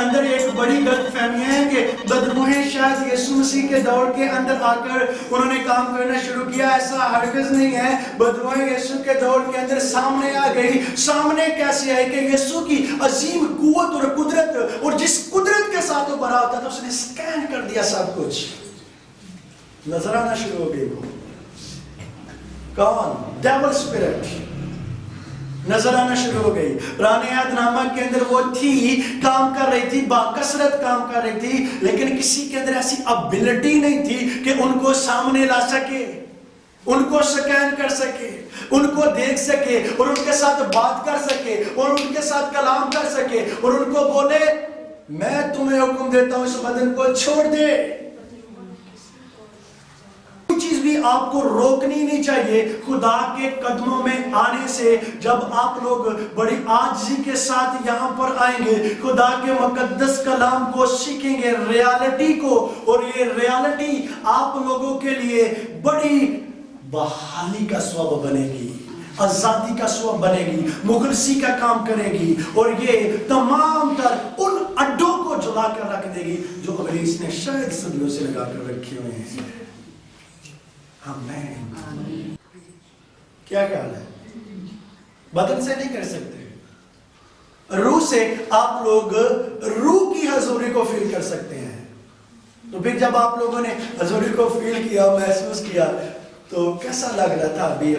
اندر ایک بڑی غلط فہمی ہے کہ بدروہیں شاید یسوع مسیح کے دور کے اندر آ کر انہوں نے کام کرنا شروع کیا. ایسا ہرگز نہیں ہے. بدروہیں یسوع کے دور کے اندر سامنے آ گئی. سامنے کیسے آئی کہ یسوع کی عظیم قوت اور قدرت، اور جس قدرت کے ساتھ وہ بڑا ہوتا تھا اس نے سکین کر دیا سب کچھ. نظر آنا شروع ہو گئی. وہ کون؟ ڈیول اسپرٹ نظر آنا شروع ہو گئی. پرانے عہد نامہ کے اندر وہ تھی، کام کر رہی تھی، باکثرت کام کر رہی تھی، لیکن کسی کے اندر ایسی ابیلٹی نہیں تھی کہ ان کو سامنے لا سکے، ان کو سکین کر سکے، ان کو دیکھ سکے اور ان کے ساتھ بات کر سکے اور ان کے ساتھ کلام کر سکے اور ان کو بولے میں تمہیں حکم دیتا ہوں اس بدن کو چھوڑ دے. چیز بھی آپ کو روکنی نہیں چاہیے خدا کے قدموں میں آنے سے. جب آپ لوگ بڑی عاجزی کے ساتھ یہاں پر آئیں گے، خدا کے مقدس کلام کو سیکھیں گے، ریالٹی کو، اور یہ ریالٹی آپ لوگوں کے لیے بڑی بحالی کا سبب بنے گی، آزادی کا سبب بنے گی، مخلصی کا کام کرے گی، اور یہ تمام تر ان اڈوں کو جلا کر رکھ دے گی جو ابلیس نے شاید صدیوں سے لگا کر رکھے ہوئے ہیں. آمین. کیا خیال ہے؟ بدن سے نہیں کر سکتے، روح سے آپ لوگ روح کی حضوری کو فیل کر سکتے ہیں. تو پھر جب آپ لوگوں نے حضوری کو فیل کیا، محسوس کیا، تو کیسا لگ رہا تھا؟ ابھی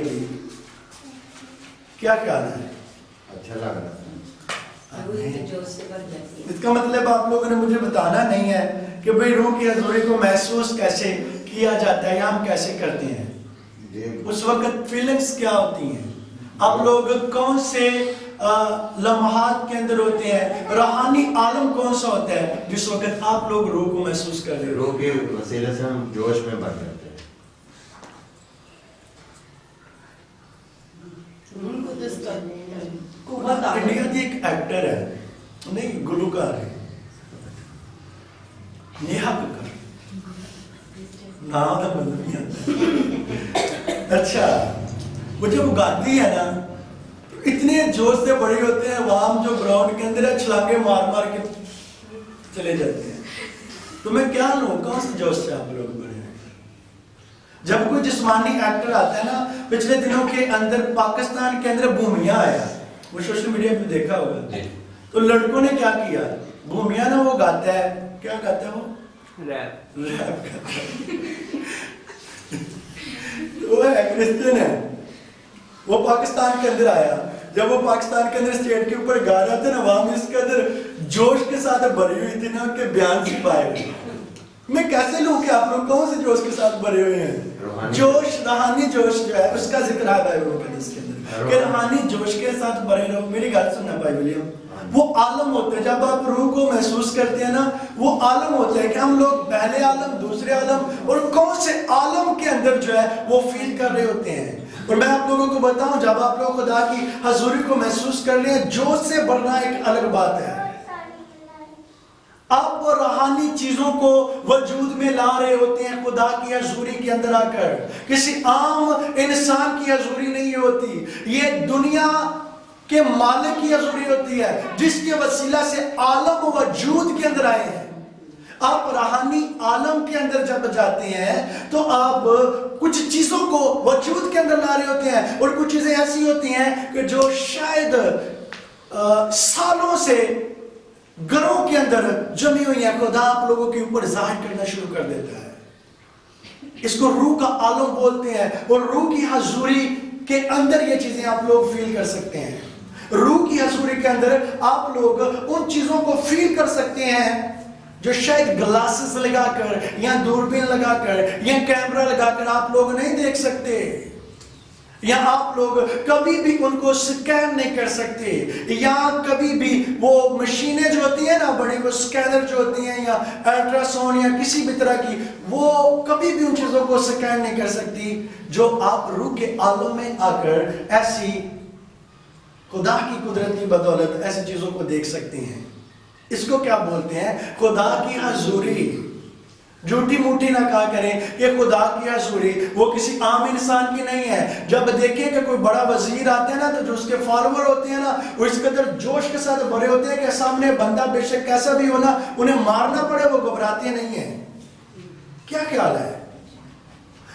کیا خیال ہے؟ اچھا لگ رہا تھا. اس کا مطلب آپ لوگوں نے مجھے بتانا نہیں ہے کہ بھئی روح کی حضوری کو محسوس کیسے کیا جاتا ہے یا ہم کیسے کرتے ہیں. اس وقت فیلنگز کیا ہوتی ہیں؟ آپ لوگ کون سے لمحات کے اندر ہوتے ہیں؟ روحانی عالم کون سا ہوتا ہے جس وقت آپ لوگ روح کو محسوس کر رہے ہیں؟ روح کے وسیلے سے ہم جوش میں بڑھ جاتے ہیں. انڈیا کی ایک ایکٹر ہے، نہیں گلوکار ہے، نیہا ککر، نام تو مطلب نہیں آتا. اچھا، وہ جب گاتی ہے نا اتنے جوش سے بڑی ہوتے ہیں، وہاں جو گراؤنڈ کے اندر ہے چھلانگے مار مار کے چلے جاتے ہیں. تو میں کیا لوں، کون سے جوش سے آپ لوگ بڑے ہیں؟ جب کوئی جسمانی ایکٹر آتا ہے نا، پچھلے دنوں کے اندر پاکستان کے اندر بھومیا آیا، وہ سوشل میڈیا پہ دیکھا ہوگا. تو لڑکوں نے کیا کیا، بھومیا نا وہ گاتا ہے، کیا گاتا ہے وہ؟ ریپ گاتا ہے. وہ ہے کرسچن ہے، وہ پاکستان کے اندر آیا. جب وہ پاکستان کے اندر اسٹیج کے اوپر گا رہا تھا نا، وہاں میں اس کے اندر جوش کے ساتھ بھری ہوئی تھی نا کہ بیان سے پائے ہوئے. میں کیسے لوں کہ آپ لوگ کون سے جوش کے ساتھ بھرے ہوئے ہیں؟ جوش، روحانی جوش جو ہے اس کا ذکر ہے بائبل مقدس کے اندر کہ روحانی جوش کے ساتھ بھرے رہو. میری بات سننا بھائی ولیم، وہ عالم ہوتے ہیں جب آپ روح کو محسوس کرتے ہیں نا، وہ عالم ہوتے ہیں کہ ہم لوگ پہلے عالم، دوسرے عالم اور کون سے عالم کے اندر جو ہے وہ فیل کر رہے ہوتے ہیں. اور میں آپ لوگوں کو بتاؤں، جب آپ لوگ خدا کی حضوری کو محسوس کر لیں، جوش سے بڑھنا ایک الگ بات ہے. آپ وہ روحانی چیزوں کو وجود میں لا رہے ہوتے ہیں خدا کی حضوری کے اندر آ کر. کسی عام انسان کی حضوری نہیں ہوتی، یہ دنیا کے مالک کی حضوری ہوتی ہے جس کے وسیلہ سے عالم وجود کے اندر آئے ہیں. آپ روحانی عالم کے اندر جب جاتے ہیں تو آپ کچھ چیزوں کو وجود کے اندر لا رہے ہوتے ہیں، اور کچھ چیزیں ایسی ہوتی ہیں کہ جو شاید سالوں سے گھروں کے اندر جمی ہوئی ہیں، خدا آپ لوگوں کے اوپر ظاہر کرنا شروع کر دیتا ہے. اس کو روح کا عالم بولتے ہیں، اور روح کی حضوری کے اندر یہ چیزیں آپ لوگ فیل کر سکتے ہیں. روح کی حضوری کے اندر آپ لوگ ان چیزوں کو فیل کر سکتے ہیں جو شاید گلاسز لگا کر یا دوربین لگا کر یا کیمرہ لگا کر آپ لوگ نہیں دیکھ سکتے، یا آپ لوگ کبھی بھی ان کو سکین نہیں کر سکتے، یا کبھی بھی وہ مشینیں جو ہوتی ہیں نا بڑی، وہ سکینر جو ہوتی ہیں یا الٹرا ساؤنڈ یا کسی بھی طرح کی، وہ کبھی بھی ان چیزوں کو سکین نہیں کر سکتی جو آپ روح کے عالم میں آ کر ایسی خدا کی قدرت کی بدولت ایسی چیزوں کو دیکھ سکتے ہیں. اس کو کیا بولتے ہیں؟ خدا کی حضوری. جھوٹی موٹی نہ کہا کریں کہ خدا کی حضوری وہ کسی عام انسان کی نہیں ہے. جب دیکھیں کہ کوئی بڑا وزیر آتے ہیں نا تو جو اس کے فالوور ہوتے ہیں نا وہ اس قدر جوش کے ساتھ بھرے ہوتے ہیں کہ سامنے بندہ بے شک کیسا بھی ہونا انہیں مارنا پڑے وہ گھبراتے نہیں ہیں. کیا خیال ہے؟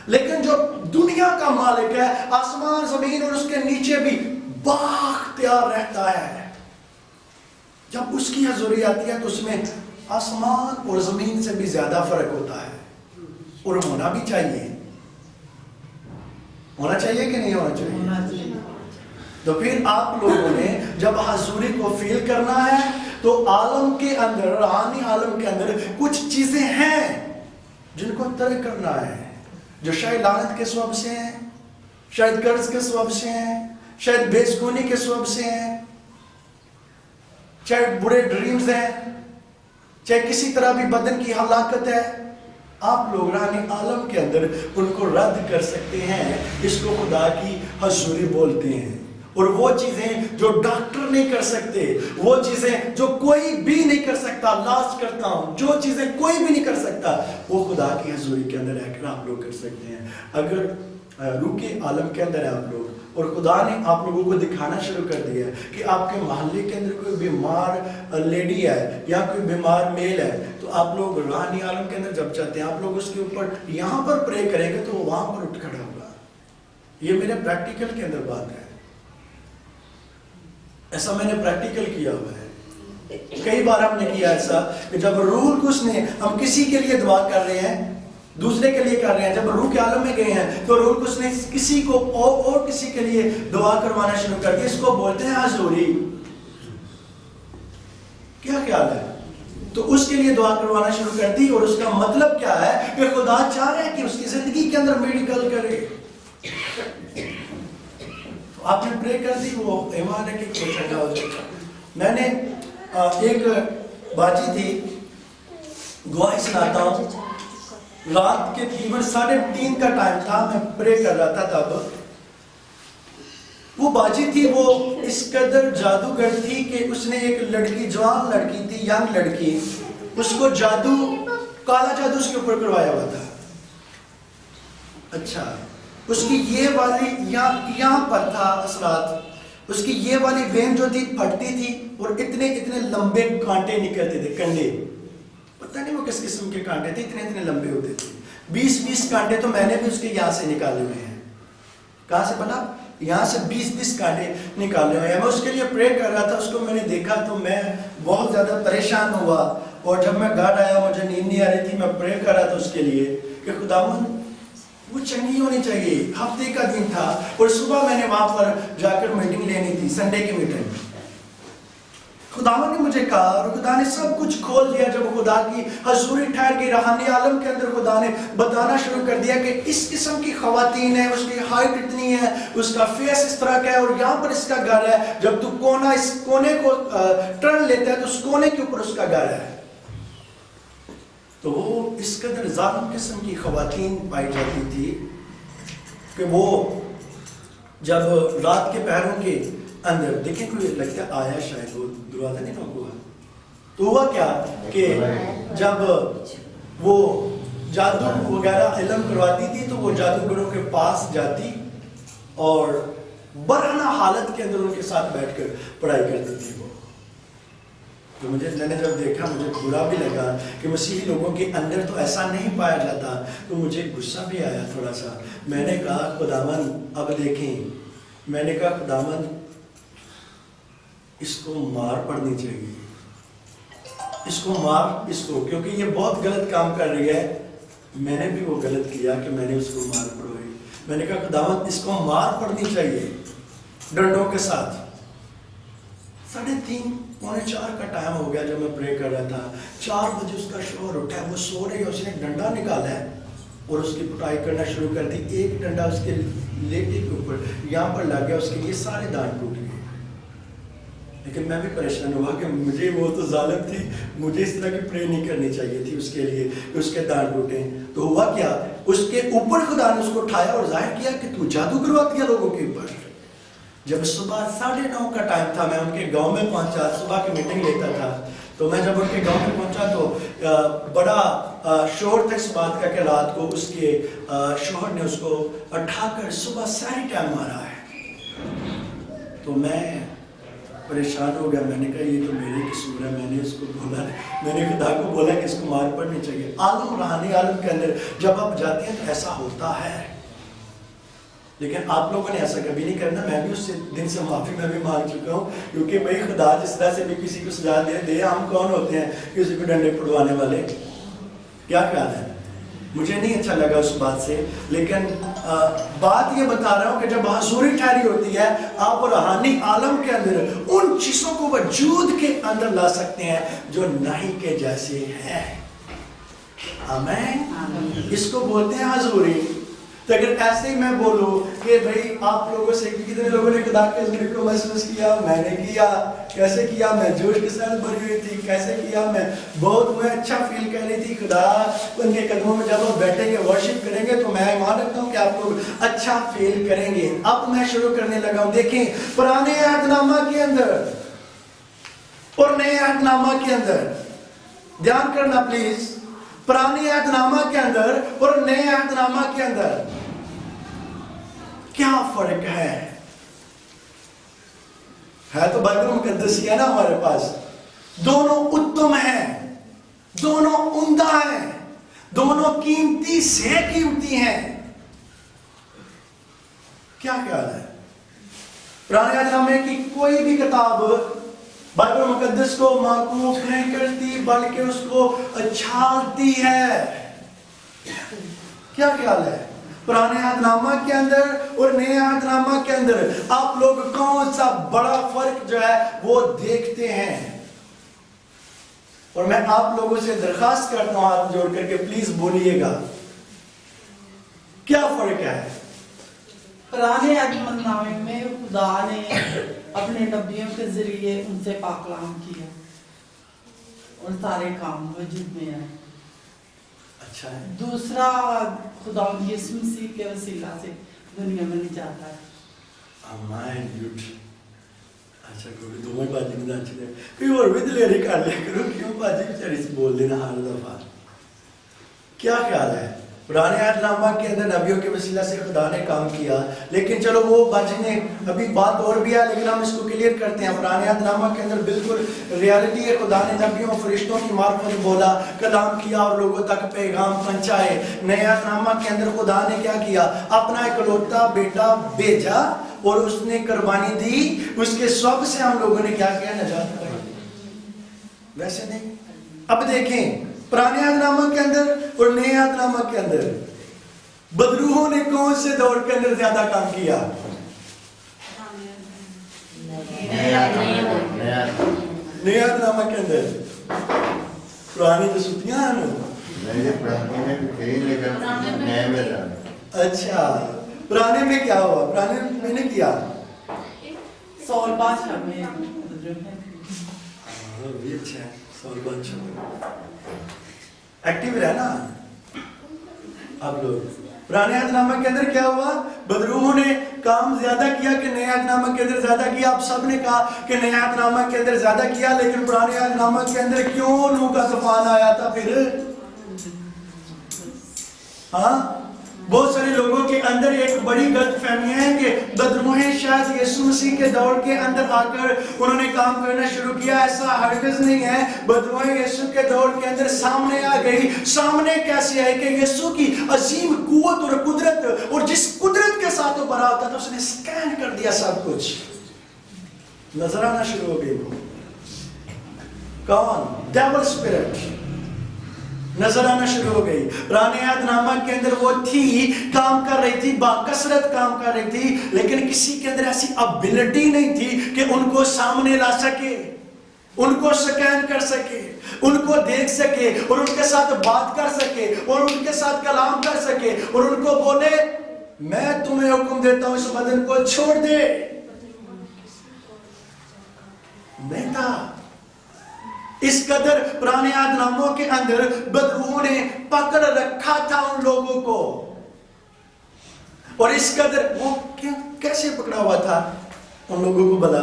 لیکن جو دنیا کا مالک ہے آسمان زمین اور اس کے نیچے بھی بااختیار رہتا ہے, جب اس کی حضوری آتی ہے تو اس میں آسمان اور زمین سے بھی زیادہ فرق ہوتا ہے, اور ہونا بھی چاہیے. ہونا چاہیے کہ نہیں ہونا چاہیے؟ تو پھر آپ لوگوں نے جب حضوری کو فیل کرنا ہے تو عالم کے اندر, روحانی عالم کے اندر کچھ چیزیں ہیں جن کو ترک کرنا ہے, جو شاید لعنت کے سبب سے ہیں, شاید قرض کے سبب سے ہیں, شاید بے سکونی کے سبب سے ہیں, چاہے برے ڈریمز ہیں, چاہے کسی طرح بھی بدن کی ہلاکت ہے. آپ لوگ روحانی عالم کے اندر ان کو رد کر سکتے ہیں. اس کو خدا کی حضوری بولتے ہیں. اور وہ چیزیں جو ڈاکٹر نہیں کر سکتے, وہ چیزیں جو کوئی بھی نہیں کر سکتا, لاز کرتا ہوں, جو چیزیں کوئی بھی نہیں کر سکتا وہ خدا کی حضوری کے اندر رہ کر آپ لوگ کر سکتے ہیں. اگر روح کے عالم کے اندر ہے آپ لوگ اور خدا نے آپ لوگوں کو دکھانا شروع کر دیا ہے کہ آپ کے محلے کے اندر کوئی بیمار لیڈی ہے یا کوئی بیمار میل ہے, تو آپ لوگ روحانی عالم کے اندر جب چاہتے ہیں آپ لوگ اس کے اوپر یہاں پر پرے کریں گے تو وہ وہاں پر اٹھ کھڑا ہوگا. یہ میرے پریکٹیکل کے اندر بات ہے, ایسا میں نے پریکٹیکل کیا ہوا ہے. کئی بار ہم نے کیا ایسا کہ جب روح القدس نے, ہم کسی کے لیے دعا کر رہے ہیں, دوسرے کے لیے کر رہے ہیں, جب روح کے عالم میں گئے ہیں تو روح القدس نے کسی کو اور کسی کے لیے دعا کروانا شروع کر دیا. اس کو بولتے ہیں حضوری. کیا خیال ہے؟ تو اس کے لیے دعا کروانا شروع کر دی, اور اس کا مطلب کیا ہے کہ خدا چاہ رہے ہیں کہ اس کی زندگی کے اندر میڈیکل کرے. آپ نے پرے کر دی, وہ ایمان ہے کہ کوئی ٹھنڈا ہو جائے. میں نے ایک باجی تھی, گواہی سناتا ہوں, رات کے تقریباً 3:30 کا ٹائم تھا, میں پرے کر رہا تھا. تب وہ باجی تھی, وہ اس قدر جادوگر تھی کہ اس نے ایک لڑکی, جوان لڑکی تھی, ینگ لڑکی, اس کو جادو, کالا جادو اس کے اوپر کروایا ہوا تھا. اچھا, اس کی یہ والی یہاں پر تھا اثرات, اس کی یہ والی وین جو تھی پھٹتی تھی اور اتنے لمبے کانٹے نکلتے تھے, کنڈے, پتہ نہیں وہ کس قسم کے کانٹے تھے, اتنے لمبے ہوتے تھے. 20 کانٹے تو میں نے بھی اس کے یہاں سے نکالے ہوئے ہیں. کہاں سے بنا؟ یہاں سے 20 کانٹے نکالے ہوئے ہیں. میں اس کے لیے پرے کر رہا تھا, اس کو میں نے دیکھا تو میں بہت زیادہ پریشان ہوا, اور جب میں گھر آیا مجھے نیند نہیں آ رہی تھی. میں پرے کر رہا تھا اس کے لیے کہ خداوند وہ چنگی ہونی چاہیے. ہفتے کا دن تھا اور صبح میں نے وہاں پر جا کر میٹنگ لینی تھی, سنڈے کی میٹنگ. خداوند نے مجھے کہا اور خدا نے سب کچھ کھول دیا. جب خدا کی حضوری ٹھہر گئی روحانی عالم کے اندر, خدا نے بتانا شروع کر دیا کہ اس قسم کی خواتین ہیں, اس کی ہائٹ اتنی ہے, اس کا فیس اس طرح کا ہے, اور یہاں پر اس کا گھر ہے. جب تو اس کونے کو ٹرن لیتا ہے تو اس کونے کے اوپر اس کا گھر ہے. تو وہ اس قدر ظالم قسم کی خواتین پائی جاتی تھی کہ وہ جب رات کے پہروں کے اندر دیکھیں کوئی لگتا آیا, شاید وہ دروازہ نہیں نوک ہوا, تو ہوا کیا کہ جب وہ جادو وغیرہ علم کرواتی تھی تو وہ جادوگروں کے پاس جاتی اور برہنہ حالت کے اندر ان کے ساتھ بیٹھ کر پڑھائی کرتی تھی. وہ تو میں نے جب دیکھا مجھے برا بھی لگا کہ مسیحی لوگوں کے اندر تو ایسا نہیں پایا جاتا, تو مجھے غصہ بھی آیا تھوڑا سا. میں نے کہا خداوند اب دیکھیں, میں نے کہا خداوند اس کو مار پڑنی چاہیے, اس کو مار, اس کو, کیونکہ یہ بہت غلط کام کر رہی ہے. میں نے بھی وہ غلط کیا کہ میں نے اس کو مار پڑوائی. میں نے کہا خداوند اس کو مار پڑنی چاہیے ڈنڈوں کے ساتھ. 3:30 پونے 4 کا ٹائم ہو گیا جب میں پرے کر رہا تھا. 4 بجے اس کا شوہر اٹھا ہے, وہ سو رہی ہے, اس نے ڈنڈا نکالا ہے اور اس کی پٹائی کرنا شروع کر دی. ایک ڈنڈا اس کے لیٹے کے اوپر یہاں پر لگ گیا, اس کے لیے سارے دانت ٹوٹ گئے. لیکن میں بھی پریشان ہوا کہ مجھے, وہ تو ظالم تھی, مجھے اس طرح کی پرے نہیں کرنی چاہیے تھی اس کے لیے کہ اس کے دانت ٹوٹے. تو ہوا کیا, اس کے اوپر خدا نے اس کو اٹھایا اور ظاہر کیا کہ تو جادو کرواتی ہے لوگوں کے اوپر. جب صبح 9:30 کا ٹائم تھا, میں ان کے گاؤں میں پہنچا, صبح کی میٹنگ لیتا تھا, تو تو میں جب ان کے گاؤں میں پہنچا تو بڑا شور تھا اس بات کا کہ رات کو اس کے شوہر نے اس کو اٹھا کر صبح ساری ٹائم مارا ہے. تو میں پریشان ہو گیا. میں نے کہا یہ تو میرے قصور ہے. میں نے اس کو بولا, میں نے خدا کو بولا کہ اس کو مار پڑنی چاہیے. عالم روحانی عالم کے اندر جب آپ جاتے ہیں تو ایسا ہوتا ہے, لیکن آپ لوگوں نے ایسا کبھی نہیں کرنا. میں بھی اس دن سے معافی میں بھی مانگ چکا ہوں, کیونکہ بھائی خدا جس طرح سے بھی کسی کو سزا دے, ہم کون ہوتے ہیں کسی کو ڈنڈے پڑوانے والے؟ کیا خیال ہے؟ مجھے نہیں اچھا لگا اس بات سے, لیکن بات یہ بتا رہا ہوں کہ جب حضوری ٹھہری ہوتی ہے آپ روحانی عالم کے اندر ان چیزوں کو وجود کے اندر لا سکتے ہیں جو نہیں کے جیسے ہیں. آمین. اس کو بولتے ہیں حضوری. تو اگر ایسے ہی میں بولوں کہ بھئی آپ لوگوں سے کتنے لوگوں نے خدا کے حضوری کو محسوس کیا؟ میں نے کیا. کیسے کیا؟ میں جوش کے ساتھ بھری ہوئی تھی. کیسے کیا؟ میں بہت اچھا فیل کر رہی تھی. خدا ان کے قدموں میں جب آپ بیٹھیں گے ورشپ کریں گے تو میں ایمان رکھتا ہوں کہ آپ لوگ اچھا فیل کریں گے. اب میں شروع کرنے لگا ہوں. دیکھیں پرانے عہد نامہ کے اندر اور نئے عہد نامہ کے اندر, دھیان کرنا پلیز, پرانے عہد نامہ کے اندر اور نئے عہد نامہ کے اندر کیا فرق ہے تو بائبل مقدس ہی ہے نا ہمارے پاس. دونوں اتم ہیں, دونوں عمدہ ہیں, دونوں قیمتی سے قیمتی ہیں. کیا خیال ہے؟ پرانے عہد نامے کی کوئی بھی کتاب بائبل مقدس کو معکوف نہیں کرتی بلکہ اس کو اچھالتی ہے. کیا خیال ہے؟ پرانے عہد نامہ کے اندر اور نئے عہد نامہ کے اندر آپ لوگ کون سا بڑا فرق جو ہے وہ دیکھتے ہیں؟ اور میں آپ لوگوں سے درخواست کرتا ہوں ہاتھ جوڑ کر کے پلیز بولیے گا, کیا فرق ہے؟ پرانے عہد نامے میں خدا نے اپنے نبیوں کے ذریعے ان سے پاکلام کیا اور سارے کام وجود میں آئے. اچھا ہے. دوسرا خدا یسوع مسیح کے وسیلہ سے دنیا میں نجات آئی. آمین. اچھا کوئی دو میں باجی میں اچھے دے کوئی اور بھی دلیری کر لیا کرو, کیوں باجی بیچاری سے بول دینا ہر دفعہ. کیا خیال ہے؟ پرانے عہد نامہ کے اندر نبیوں کے وسیلہ سے خدا نے کام کیا, لیکن چلو وہ باجی نے ابھی بات اور بھی ہے لیکن ہم اس کو کلیئر کرتے ہیں. پرانے عہد نامہ کے اندر بالکل ریالٹی ہے, خدا نے نبیوں فرشتوں کی معرفت بولا, کلام کیا اور لوگوں تک پیغام پہنچائے. نئے عہد نامہ کے اندر خدا نے کیا کیا؟ اپنا اکلوتا بیٹا بھیجا اور اس نے قربانی دی, اس کے سب سے ہم لوگوں نے کیا کیا؟ نجات پائی. ویسے نہیں. اب دیکھیں پرانے عہد نامہ کے اندر اور نئے عہد نامہ کے اندر بدروحوں نے کون سے دور کے اندر زیادہ کام کیا؟ نئے عہد نامہ کے اندر. پرانی تو سوتیاں ہیں. اچھا پرانے میں کیا ہوا؟ پرانے میں نے کیا سول بادشاہ میں بھی اچھا ہے. سول بادشاہ ایکٹیو رہنا آپ لوگ. پرانے عہد نامہ کے اندر کیا ہوا؟ بدروحوں نے کام زیادہ کیا کہ نئے عہد نامہ کے اندر زیادہ کیا؟ آپ سب نے کہا کہ نئے عہد نامہ کے اندر زیادہ کیا, لیکن پرانے عہد نامہ کے اندر کیوں نوح کا طوفان آیا تھا پھر؟ ہاں بہت سارے لوگوں کے اندر ایک بڑی غلط فہمی ہے کہ بدروہیں شاید یسوع مسیح کے دور کے اندر آ کر انہوں نے کام کرنا شروع کیا. ایسا ہرگز نہیں ہے. بدروہیں یسوع کے دور کے اندر سامنے آ گئی. سامنے کیسے آئے کہ یسوع کی عظیم قوت اور قدرت, اور جس قدرت کے ساتھ وہ بھرا ہوتا تھا اس نے سکین کر دیا, سب کچھ نظر آنا شروع ہو گئی. کون؟ ڈیول اسپرٹ نظر آنا شروع ہو گئی. پرانے عہد نامہ کے اندر وہ تھی, کام کر رہی تھی, باکثرت کام کر رہی تھی, لیکن کسی کے اندر ایسی ابیلٹی نہیں تھی کہ ان کو سامنے لا سکے, ان کو سکین کر سکے, ان کو دیکھ سکے اور ان کے ساتھ بات کر سکے اور ان کے ساتھ کلام کر سکے اور ان کو بولے میں تمہیں حکم دیتا ہوں اس بدن کو چھوڑ دے. نہیں تھا. اس قدر پرانے عہد ناموں کے اندر بدروحوں نے پکڑ رکھا تھا ان لوگوں کو, اور اس قدر وہ کیسے پکڑا ہوا تھا ان لوگوں کو بلا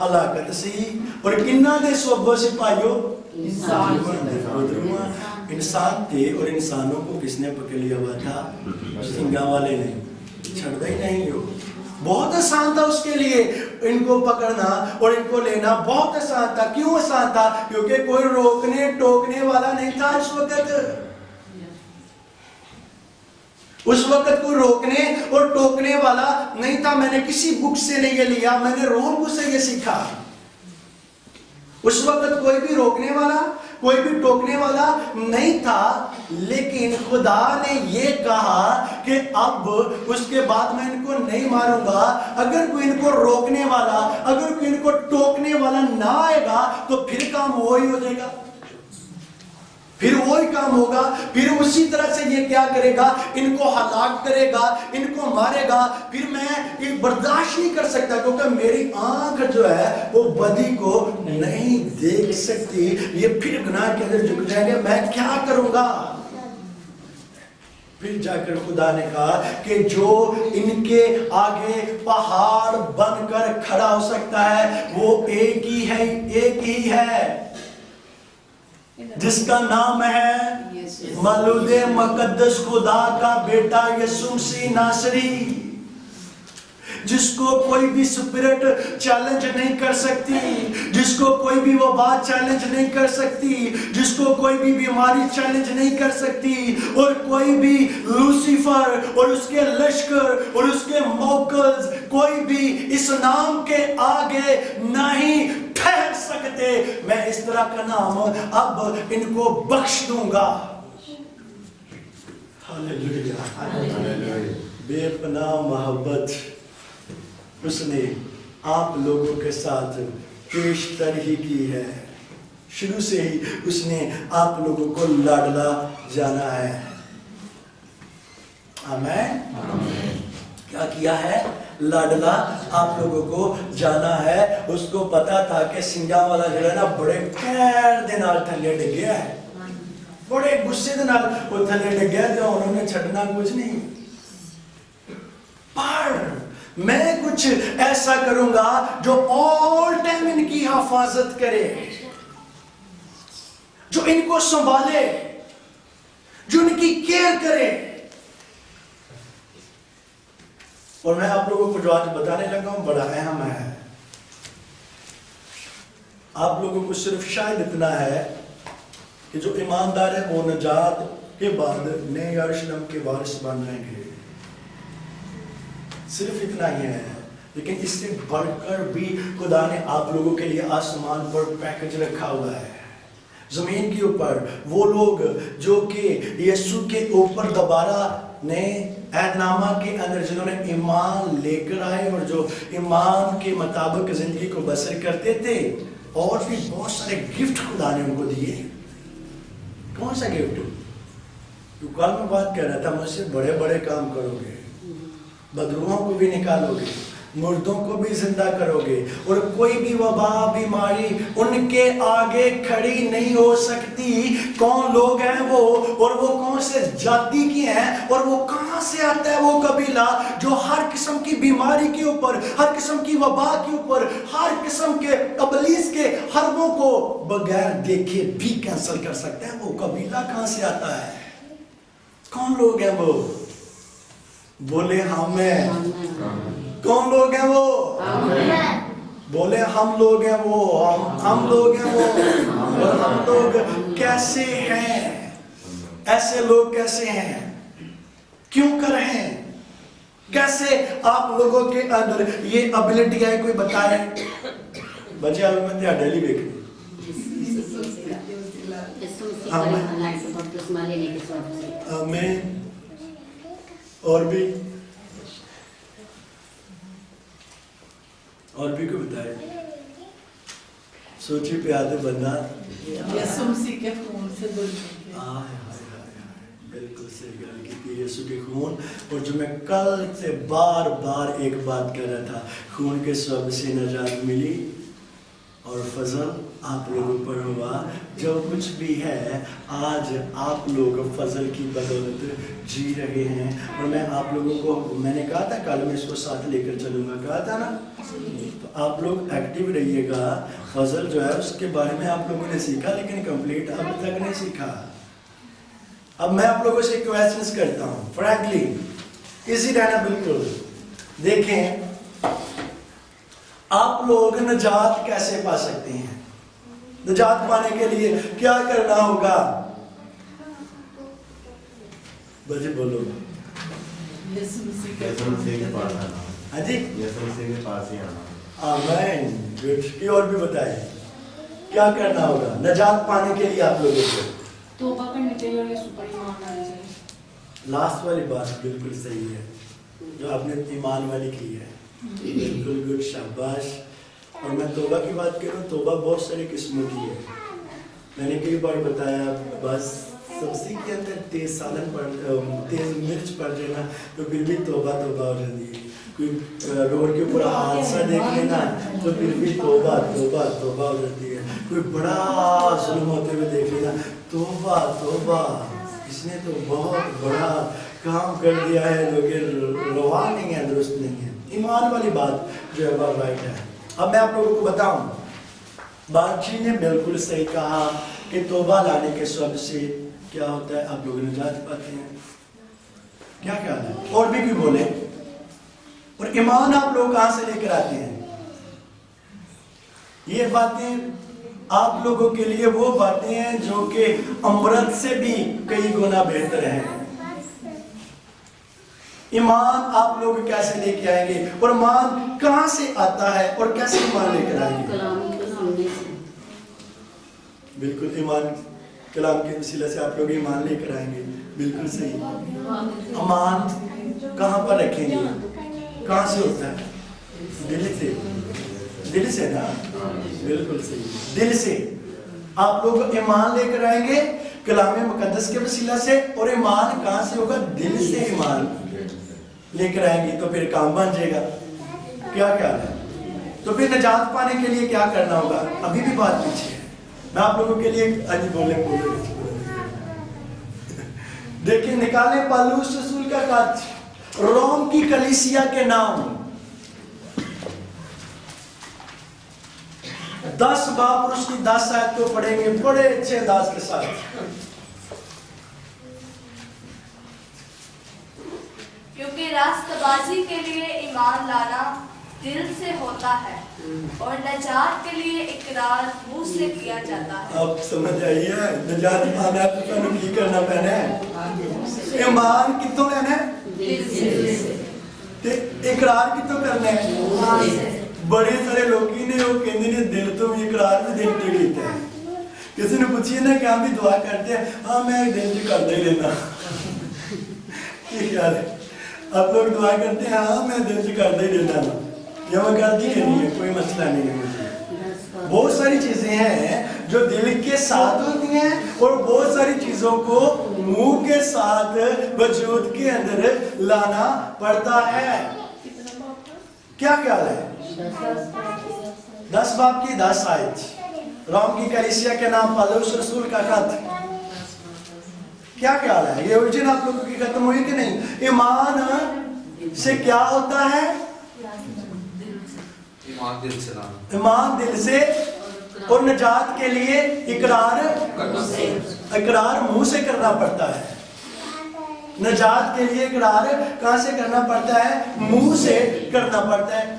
ہلاکت سی اور کنہ دے سوبوں سے پائیو انسان انسان تھے اور انسانوں کو کس نے پکڑ لیا ہوا تھا؟ سنگا والے نے چھڑتا ہی نہیں ہو. بہت آسان تھا اس کے لیے ان کو پکڑنا اور ان کو لینا بہت آسان تھا. کیوں آسان تھا؟ کیونکہ کوئی روکنے ٹوکنے والا نہیں تھا اس وقت. اس وقت کوئی روکنے اور ٹوکنے والا نہیں تھا. میں نے کسی بک سے نہیں یہ لیا, میں نے روم سے یہ سیکھا. اس وقت کوئی بھی روکنے والا کوئی بھی ٹوکنے والا نہیں تھا, لیکن خدا نے یہ کہا کہ اب اس کے بعد میں ان کو نہیں ماروں گا. اگر کوئی ان کو روکنے والا, اگر کوئی ان کو ٹوکنے والا نہ آئے گا تو پھر کام وہی ہو جائے گا, پھر وہی کام ہوگا. پھر اسی طرح سے یہ کیا کرے گا, ان کو ہلاک کرے گا, ان کو مارے گا. پھر میں یہ برداشت نہیں کر سکتا کیونکہ میری آنکھ جو ہے وہ بدی کو نہیں دیکھ سکتی. یہ پھر گناہ کے اندر جھک جائیں گے, میں کیا کروں گا. پھر جا کر خدا نے کہا کہ جو ان کے آگے پہاڑ بن کر کھڑا ہو سکتا ہے وہ ایک ہی ہے جس کا نام ہے مولود مقدس خدا کا بیٹا یسوع مسیح ناصری, جس کو کوئی بھی سپرٹ چیلنج نہیں کر سکتی, جس کو کوئی بھی وبا چیلنج نہیں کر سکتی, جس کو کوئی بھی بیماری چیلنج نہیں کر سکتی, اور کوئی بھی لوسیفر اور اس کے لشکر اور اس کے موکلز کوئی بھی اس نام کے آگے نہیں ٹھہر سکتے. میں اس طرح کا نام اب ان کو بخش دوں گا. ہاللیلویہ. بے پناہ محبت اس نے آپ لوگوں کے ساتھ پیشتری کی ہے. شروع سے ہی اس نے آپ لوگوں کو لاڈلا جانا ہے. آمین. کیا کیا ہے؟ لاڈلا آپ لوگوں کو جانا ہے. اس کو پتا تھا کہ سنگا والا جو ہے نا بڑے پیر دے نال تھلے ڈگیا ہے, بڑے غصے دے نال وہ تھلے ڈگیا, تو انہوں نے چھڑنا کچھ نہیں. پر میں کچھ ایسا کروں گا جو آل ٹائم ان کی حفاظت کرے, جو ان کو سنبھالے, جو ان کی کیئر کرے. اور میں آپ لوگوں کو جو آج بتانے لگا ہوں بڑا اہم ہے. آپ لوگوں کو صرف شاید اتنا ہے کہ جو ایماندار ہے وہ نجات کے بعد نئے یروشلم کے وارث بن جائیں گے. صرف اتنا ہی ہے. لیکن اس سے بڑھ کر بھی خدا نے آپ لوگوں کے لیے آسمان پر پیکج رکھا ہوا ہے. زمین کے اوپر وہ لوگ جو کہ یسوع کے اوپر دوبارہ نئے عہد نامہ کے اندر جنہوں نے ایمان لے کر آئے اور جو ایمان کے مطابق زندگی کو بسر کرتے تھے, اور بھی بہت سارے گفٹ خدا نے ان کو دیے. کون سا گفٹ؟ جو کل میں بات کر رہا تھا, مجھ سے بڑے بڑے کام کرو گے, بدروحوں کو بھی نکالو گے, مردوں کو بھی زندہ کرو گے, اور کوئی بھی وبا بیماری ان کے آگے کھڑی نہیں ہو سکتی. کون لوگ ہیں وہ, اور وہ کون سے جاتی کی ہیں, اور وہ کہاں سے آتا ہے وہ قبیلہ جو ہر قسم کی بیماری کے اوپر, ہر قسم کی وبا کے اوپر, ہر قسم کے ابلیس کے حربوں کو بغیر دیکھے بھی کینسل کر سکتا ہے. وہ قبیلہ کہاں سے آتا ہے؟ کون لوگ ہیں وہ؟ بولے ہمیں. کون لوگ ہیں وہ؟ بولے ہم لوگ ہیں وہ, ہم لوگ ہیں وہ. اور ہم لوگ کیسے ہیں؟ ایسے لوگ کیسے ہیں؟ کیوں کر ہیں؟ کیسے آپ لوگوں کے اندر یہ ابیلٹی ہے؟ کوئی بتائے. بچے آپ میں تھے ڈیلی بیک آمین. اور بھی کوئی بتائے. سوچی پہ آتے بندہ یسوع مسیح کے خون سے دل چکے. بالکل صحیح گل کی. یسوع کے خون, اور جو میں کل سے بار بار ایک بات کر رہا تھا, خون کے سبب سے نجات ملی اور فضل آپ لوگوں پر ہوا. جو کچھ بھی ہے آج آپ لوگ فضل کی بدولت جی رہے ہیں. اور میں آپ لوگوں کو میں نے کہا تھا کل میں اس کو ساتھ لے کر چلوں گا, کہا تھا نا. تو آپ لوگ ایکٹیو رہیے گا. فضل جو ہے اس کے بارے میں آپ لوگوں نے سیکھا لیکن کمپلیٹ اب تک نہیں سیکھا. اب میں آپ لوگوں سے کویسچنس کرتا ہوں فرینکلی, ایزی رہنا بالکل. دیکھیں آپ لوگ نجات کیسے پا سکتے ہیں؟ نجات پانے کے لیے کیا کرنا ہوگا؟ بجے بولو. یسوع مسیح کے یسوع مسیح کے پاس آنا. ہاں جی, یسوع مسیح کے پاس ہی آنا. آمین. گڈ. اور بھی بتائیں کیا کرنا ہوگا نجات پانے کے لیے آپ لوگوں کو؟ توبہ کرنی چاہیے اور یسوع پر ایمان لانا چاہیے. لاسٹ والی بات بالکل صحیح ہے جو آپ نے ایمان والی کی ہے. بالکل گڈ, شاباش. اور میں توبہ کی بات کروں, توبہ بہت ساری قسموں کی ہے. میں نے کئی بار بتایا, بس سبزی کے اندر تیز سالن تیز مرچ پڑ جانا تو پھر بھی توبہ توبہ ہو جاتی ہے. کوئی روڈ کے اوپر حادثہ دیکھ لینا تو پھر بھی توبہ توبہ توبہ ہو جاتی ہے. کوئی بڑا ظلم ہوتے ہوئے دیکھ لینا, توبہ توبہ, اس نے تو بہت بڑا کام کر دیا ہے جو کہ روا نہیں ہے, درست نہیں ہے. ایمان والی بات جو ہے وہ رائٹ ہے. اب میں آپ لوگوں کو بتاؤں, بانچی نے بالکل صحیح کہا کہ توبہ لانے کے سبب سے کیا ہوتا ہے, آپ لوگ نجات پاتے ہیں. کیا خیال ہے؟ اور بھی کوئی بولے. اور ایمان آپ لوگ کہاں سے لے کر آتے ہیں؟ یہ باتیں آپ لوگوں کے لیے وہ باتیں ہیں جو کہ امرت سے بھی کئی گنا بہتر ہیں. ایمان آپ لوگ کیسے لے کے آئیں گے, اور ایمان کہاں سے آتا ہے, اور کیسے ایمان لے کر آئیں گے؟ بالکل, ایمان کلام کے وسیلہ سے آپ لوگ ایمان لے کر آئیں گے. بالکل صحیح. ایمان کہاں پر رکھیں گے, کہاں سے ہوتا ہے؟ دل سے. دل سے نا, بالکل صحیح, دل سے. آپ لوگ ایمان لے کر آئیں گے کلام مقدس کے وسیلہ سے, اور ایمان کہاں سے ہوگا؟ دل سے ایمان لے کر آئیں گے تو پھر کام بن جائے گا. کیا خیال ہے؟ تو پھر نجات پانے کے لیے کیا کرنا ہوگا؟ ابھی بھی بات پیچھے ہے, میں آپ لوگوں کے لیے آج بولے. دیکھیں, نکالیں پالوس رسول کا خط روم کی کلیسیا کے نام. 10 باب اور اس کی 10 آیت کو پڑھیں گے بڑے اچھے انداز کے ساتھ. کیونکہ راست بازی کے لیے ایمان لانا دل سے ہوتا ہے اور نجات کے لیے اقرار منہ سے کیا جاتا ہے. اب سمجھ آئیے, نجات پانا تو سانو کی کرنا پینا ہے؟ ایمان کتوں لینا ہے؟ دل سے. تے اقرار کتوں کرنا ہے؟ بڑے سارے لوگی نے وہ کہندے نے دل تو بھی اقرار بھی دل تو کیتا ہے. کسی نے پوچھیے نا کہ ہم بھی دعا کرتے ہیں, ہاں میں دل سے کرتا ہی لینا. یہ خیال ہے, آپ لوگ دعا کرتے ہیں, ہاں میں دل سے کرتا ہی لینا, یا میں کرتی نہیں ہے, کوئی مسئلہ نہیں ہے مجھے. بہت ساری چیزیں ہیں جو دل کے ساتھ ہوتی ہیں, اور بہت ساری چیزوں کو منہ کے ساتھ وجود کے اندر لانا پڑتا ہے. کیا خیال ہے؟ 10 باب کی 10 آیت, روم کی کلیسیا کے نام پالوس رسول کا خط. کیا خیال ہے؟ یہ الجھن آپ لوگوں کی ختم ہوئی کہ نہیں؟ ایمان سے کیا ہوتا ہے؟ ایمان دل سے, اور نجات کے لیے اقرار منہ سے کرنا پڑتا ہے. نجات کے لیے اقرار کہاں سے کرنا پڑتا ہے؟ منہ سے کرنا پڑتا ہے.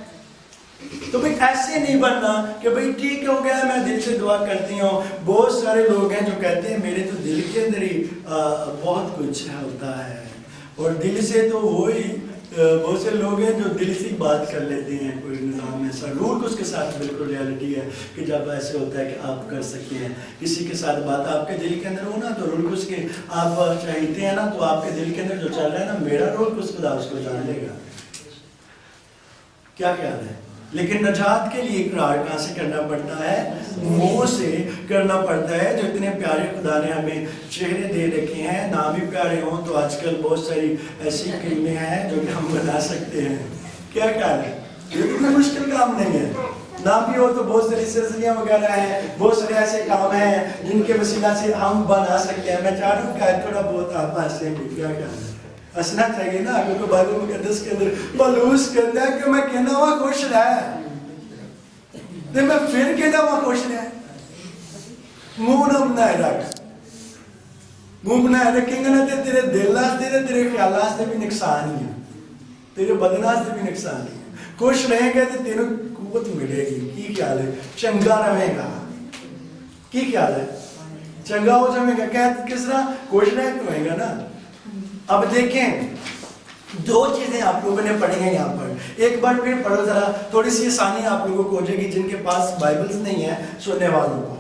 تو بھئی ایسے نہیں بننا کہ بھئی ٹھیک ہو گیا میں دل سے دعا کرتی ہوں. بہت سارے لوگ ہیں جو کہتے ہیں میرے تو دل کے اندر ہی بہت کچھ ہوتا ہے, اور دل سے تو وہی بہت سے لوگ ہیں جو دل سے بات کر لیتے ہیں. کوئی نظام ایسا رول اس کے ساتھ بالکل ریالٹی ہے کہ جب ایسے ہوتا ہے کہ آپ کر سکتے ہیں کسی کے ساتھ بات, آپ کے دل کے اندر ہو نا تو رول اس کے آپ چاہتے ہیں نا, تو آپ کے دل کے اندر جو چل رہا ہے نا, میرا رول اس خدا اس کو جان لے گا. کیا خیال ہے؟ لیکن نجات کے لیے اقرار کہاں سے کرنا پڑتا ہے؟ منہ سے کرنا پڑتا ہے. جو اتنے پیارے خدا نے ہمیں چہرے دے رکھے ہیں, نہ بھی پیارے ہوں تو آج کل بہت ساری ایسی کلمیں ہیں جو کہ ہم بنا سکتے ہیں. کیا خیال ہے؟ یہ اتنا مشکل کام نہیں ہے. نہ بھی ہو تو بہت ساری سرزریاں وغیرہ ہیں, بہت سارے ایسے کام ہیں جن کے وسیلہ سے ہم بنا سکتے ہیں. میں چاہ رہا ہوں کہ تھوڑا بہت آپ ہنسیں بھی, کیا کرنا ہنسنا چاہیے نا, اگر تو بائبل مقدس کے اندر پلوس کرتا ہے کہ میں کہنا ہوا خوش رہ, تو میں پھر کہنا ہوا خوش رہ, منہ نہ بنائے رکھ, منہ بنائے رکھیں گے نا تو تیرے دل واسطے تے تیرے خیال واسطے بھی نقصان ہی ہے, تیرے بدن واسطے بھی نقصان ہی ہے. خوش رہیں گے تو تیرے قوت ملے گی. کی خیال ہے؟ چنگا رہے گا. کی خیال ہے؟ چنگا ہو جائے گا. کہتے کس طرح خوش رہے تو رہے گا نا. اب دیکھیں دو چیزیں آپ لوگوں نے پڑھی ہیں یہاں پر, ایک بار پھر پڑھو ذرا, تھوڑی سی آسانی آپ لوگوں کو ہو جائے گی جن کے پاس بائبلز نہیں ہیں سننے والوں کو.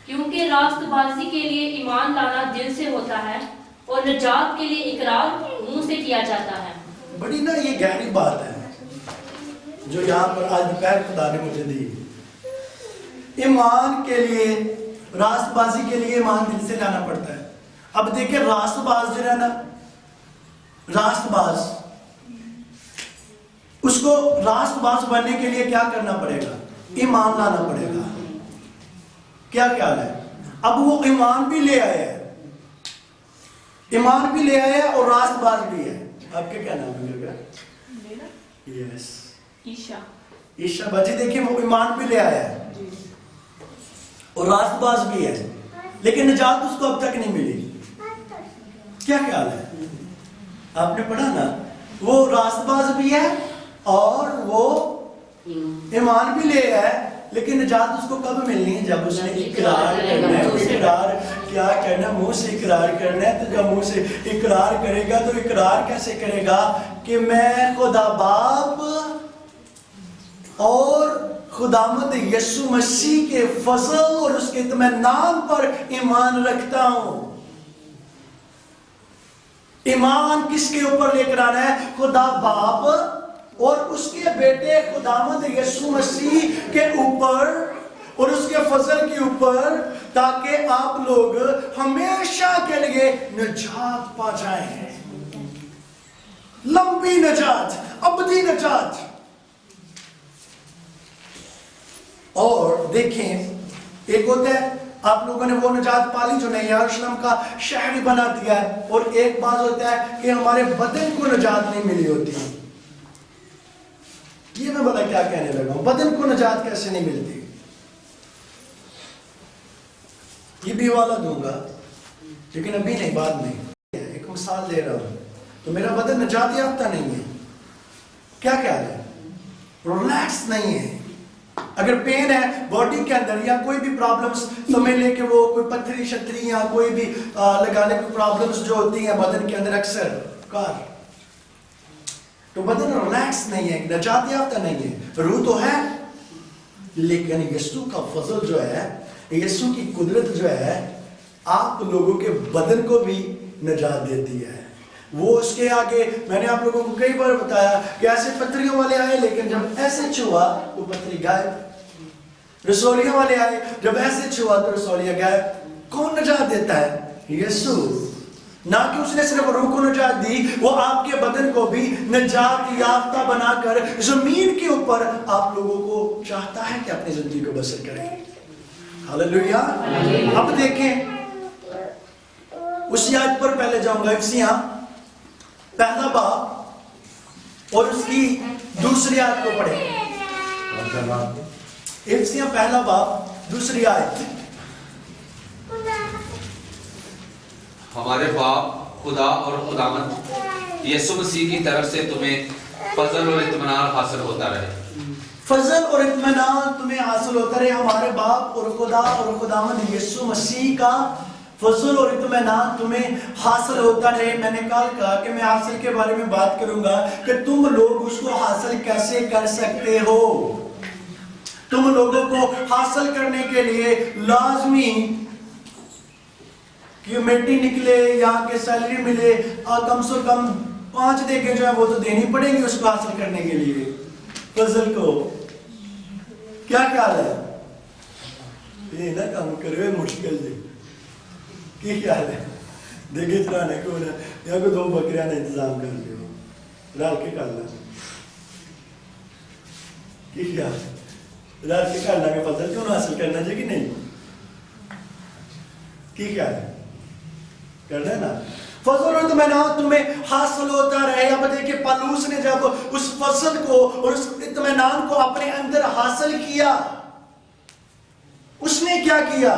کیونکہ راست بازی کے لیے ایمان لانا دل سے ہوتا ہے اور نجات کے لیے اقرار منہ سے کیا جاتا ہے. بڑی نا یہ گہری بات ہے جو یہاں پر آج دوپہر خدا نے مجھے دی. ایمان کے لیے, راست بازی کے لیے ایمان دل سے لانا پڑتا ہے. اب دیکھیں راست باز جو ہے نا, راست باز, اس کو راست باز بننے کے لیے کیا کرنا پڑے گا؟ ایمان لانا پڑے گا. کیا خیال ہے؟ اب وہ ایمان بھی لے آیا ہے, ایمان بھی لے آیا ہے اور راست باز بھی ہے. آپ کا کیا نام ہے؟ یس, عیشا بچی. دیکھیں وہ ایمان بھی لے آیا ہے اور راست باز بھی ہے, لیکن نجات اس کو اب تک نہیں ملی. کیا خیال ہے؟ آپ نے پڑھا نا, وہ راست باز بھی ہے اور وہ ایمان بھی لے آیا ہے, لیکن نجات اس کو کب ملنی ہے؟ جب اس نے اقرار کرنا ہے. اقرار کیا کرنا؟ منہ سے اقرار کرنا ہے. تو جب منہ سے اقرار کرے گا تو اقرار کیسے کرے گا کہ میں خدا باپ اور خداوند یسوع مسیح کے فضل اور اس کے اطمینان پر ایمان رکھتا ہوں. ایمان کس کے اوپر لے کر آنا ہے؟ خدا باپ اور اس کے بیٹے خداوند یسوع مسیح کے اوپر اور اس کے فضل کے اوپر, تاکہ آپ لوگ ہمیشہ کے لیے نجات پا جائیں. لمبی نجات, ابدی نجات. اور دیکھیں ایک ہوتا ہے آپ لوگوں نے وہ نجات پالی جو نئی یروشلم کا شہر بنا دیا ہے, اور ایک بات ہوتا ہے کہ ہمارے بدن کو نجات نہیں ملی ہوتی. یہ میں بتا کیا کہنے لگا ہوں, بدن کو نجات کیسے نہیں ملتی. یہ بھی حوالہ دوں گا لیکن ابھی نہیں, بعد میں. ایک مثال دے رہا ہوں. تو میرا بدن نجات یافتہ نہیں ہے. کیا خیال ہے؟ ریلیکس نہیں ہے. اگر پین ہے باڈی کے اندر یا کوئی بھی پرابلمز سمجھ لے کہ وہ کوئی پتھری شتری یا کوئی بھی لگانے کی پرابلمز جو ہوتی ہیں بدن کے اندر اکثر کار, تو بدن ریلیکس نہیں ہے, نجات یافتہ نہیں ہے. روح تو ہے لیکن یسوع کا فضل جو ہے, یسوع کی قدرت جو ہے آپ لوگوں کے بدن کو بھی نجات دیتی ہے. وہ اس کے آگے میں نے آپ لوگوں کو کئی بار بتایا کہ ایسے پتھریوں والے آئے لیکن جب ایسے چھوا تو پتھری غائب. رسولیوں والے آئے, جب ایسے چھوا تو رسولیاں غائب. کون نجات دیتا ہے؟ یسوع. نہ کہ اس نے صرف روح کو نجات دی, وہ آپ کے بدن کو بھی نجات یافتہ بنا کر زمین کے اوپر آپ لوگوں کو چاہتا ہے کہ اپنی زندگی کو بسر کریں. ہاللیلویا. اب دیکھیں اسی آیت پر پہلے جاؤں گا. افسیاں پہلا باب اور اس کی دوسری آیت کو پڑھیں. افسیاں پہلا باب دوسری آیت. ہمارے باپ خدا اور خداوند یسوع مسیح کی طرف سے تمہیں فضل اور اطمینان حاصل ہوتا رہے. فضل اور اطمینان تمہیں حاصل ہوتا رہے. ہمارے باپ اور خدا اور خداوند یسوع مسیح کا فضل اور اطمینان تمہیں حاصل ہوتا رہے. میں نے کل کہا کہ میں حاصل کے بارے میں بات کروں گا کہ تم لوگ اس کو حاصل کیسے کر سکتے ہو. تم لوگوں کو حاصل کرنے کے لیے لازمی کمیٹی نکلے یا کہ سیلری ملے, کم سے کم 5 دیکھیں جو ہے وہ تو دینی پڑیں گی اس کو حاصل کرنے کے لیے فضل کو. کیا خیال ہے؟ یہ نہ کام کرے مشکل جی. کی خیال ہے؟ دیکھے چلانے کو نا یا کوئی 2 بکریاں نے انتظام کر لیو رال کے کر لیں. کی خیال ہے؟ رات کے کر لیں فضل کیوں حاصل کرنا چاہیے کہ نہیں کی کیا ہے کرنا ہے نا فضل اور اطمینان تمہیں حاصل ہوتا رہے. اب دیکھیں پالوس نے جب اس فضل کو اور اس اطمینان کو اپنے اندر حاصل کیا اس نے کیا کیا.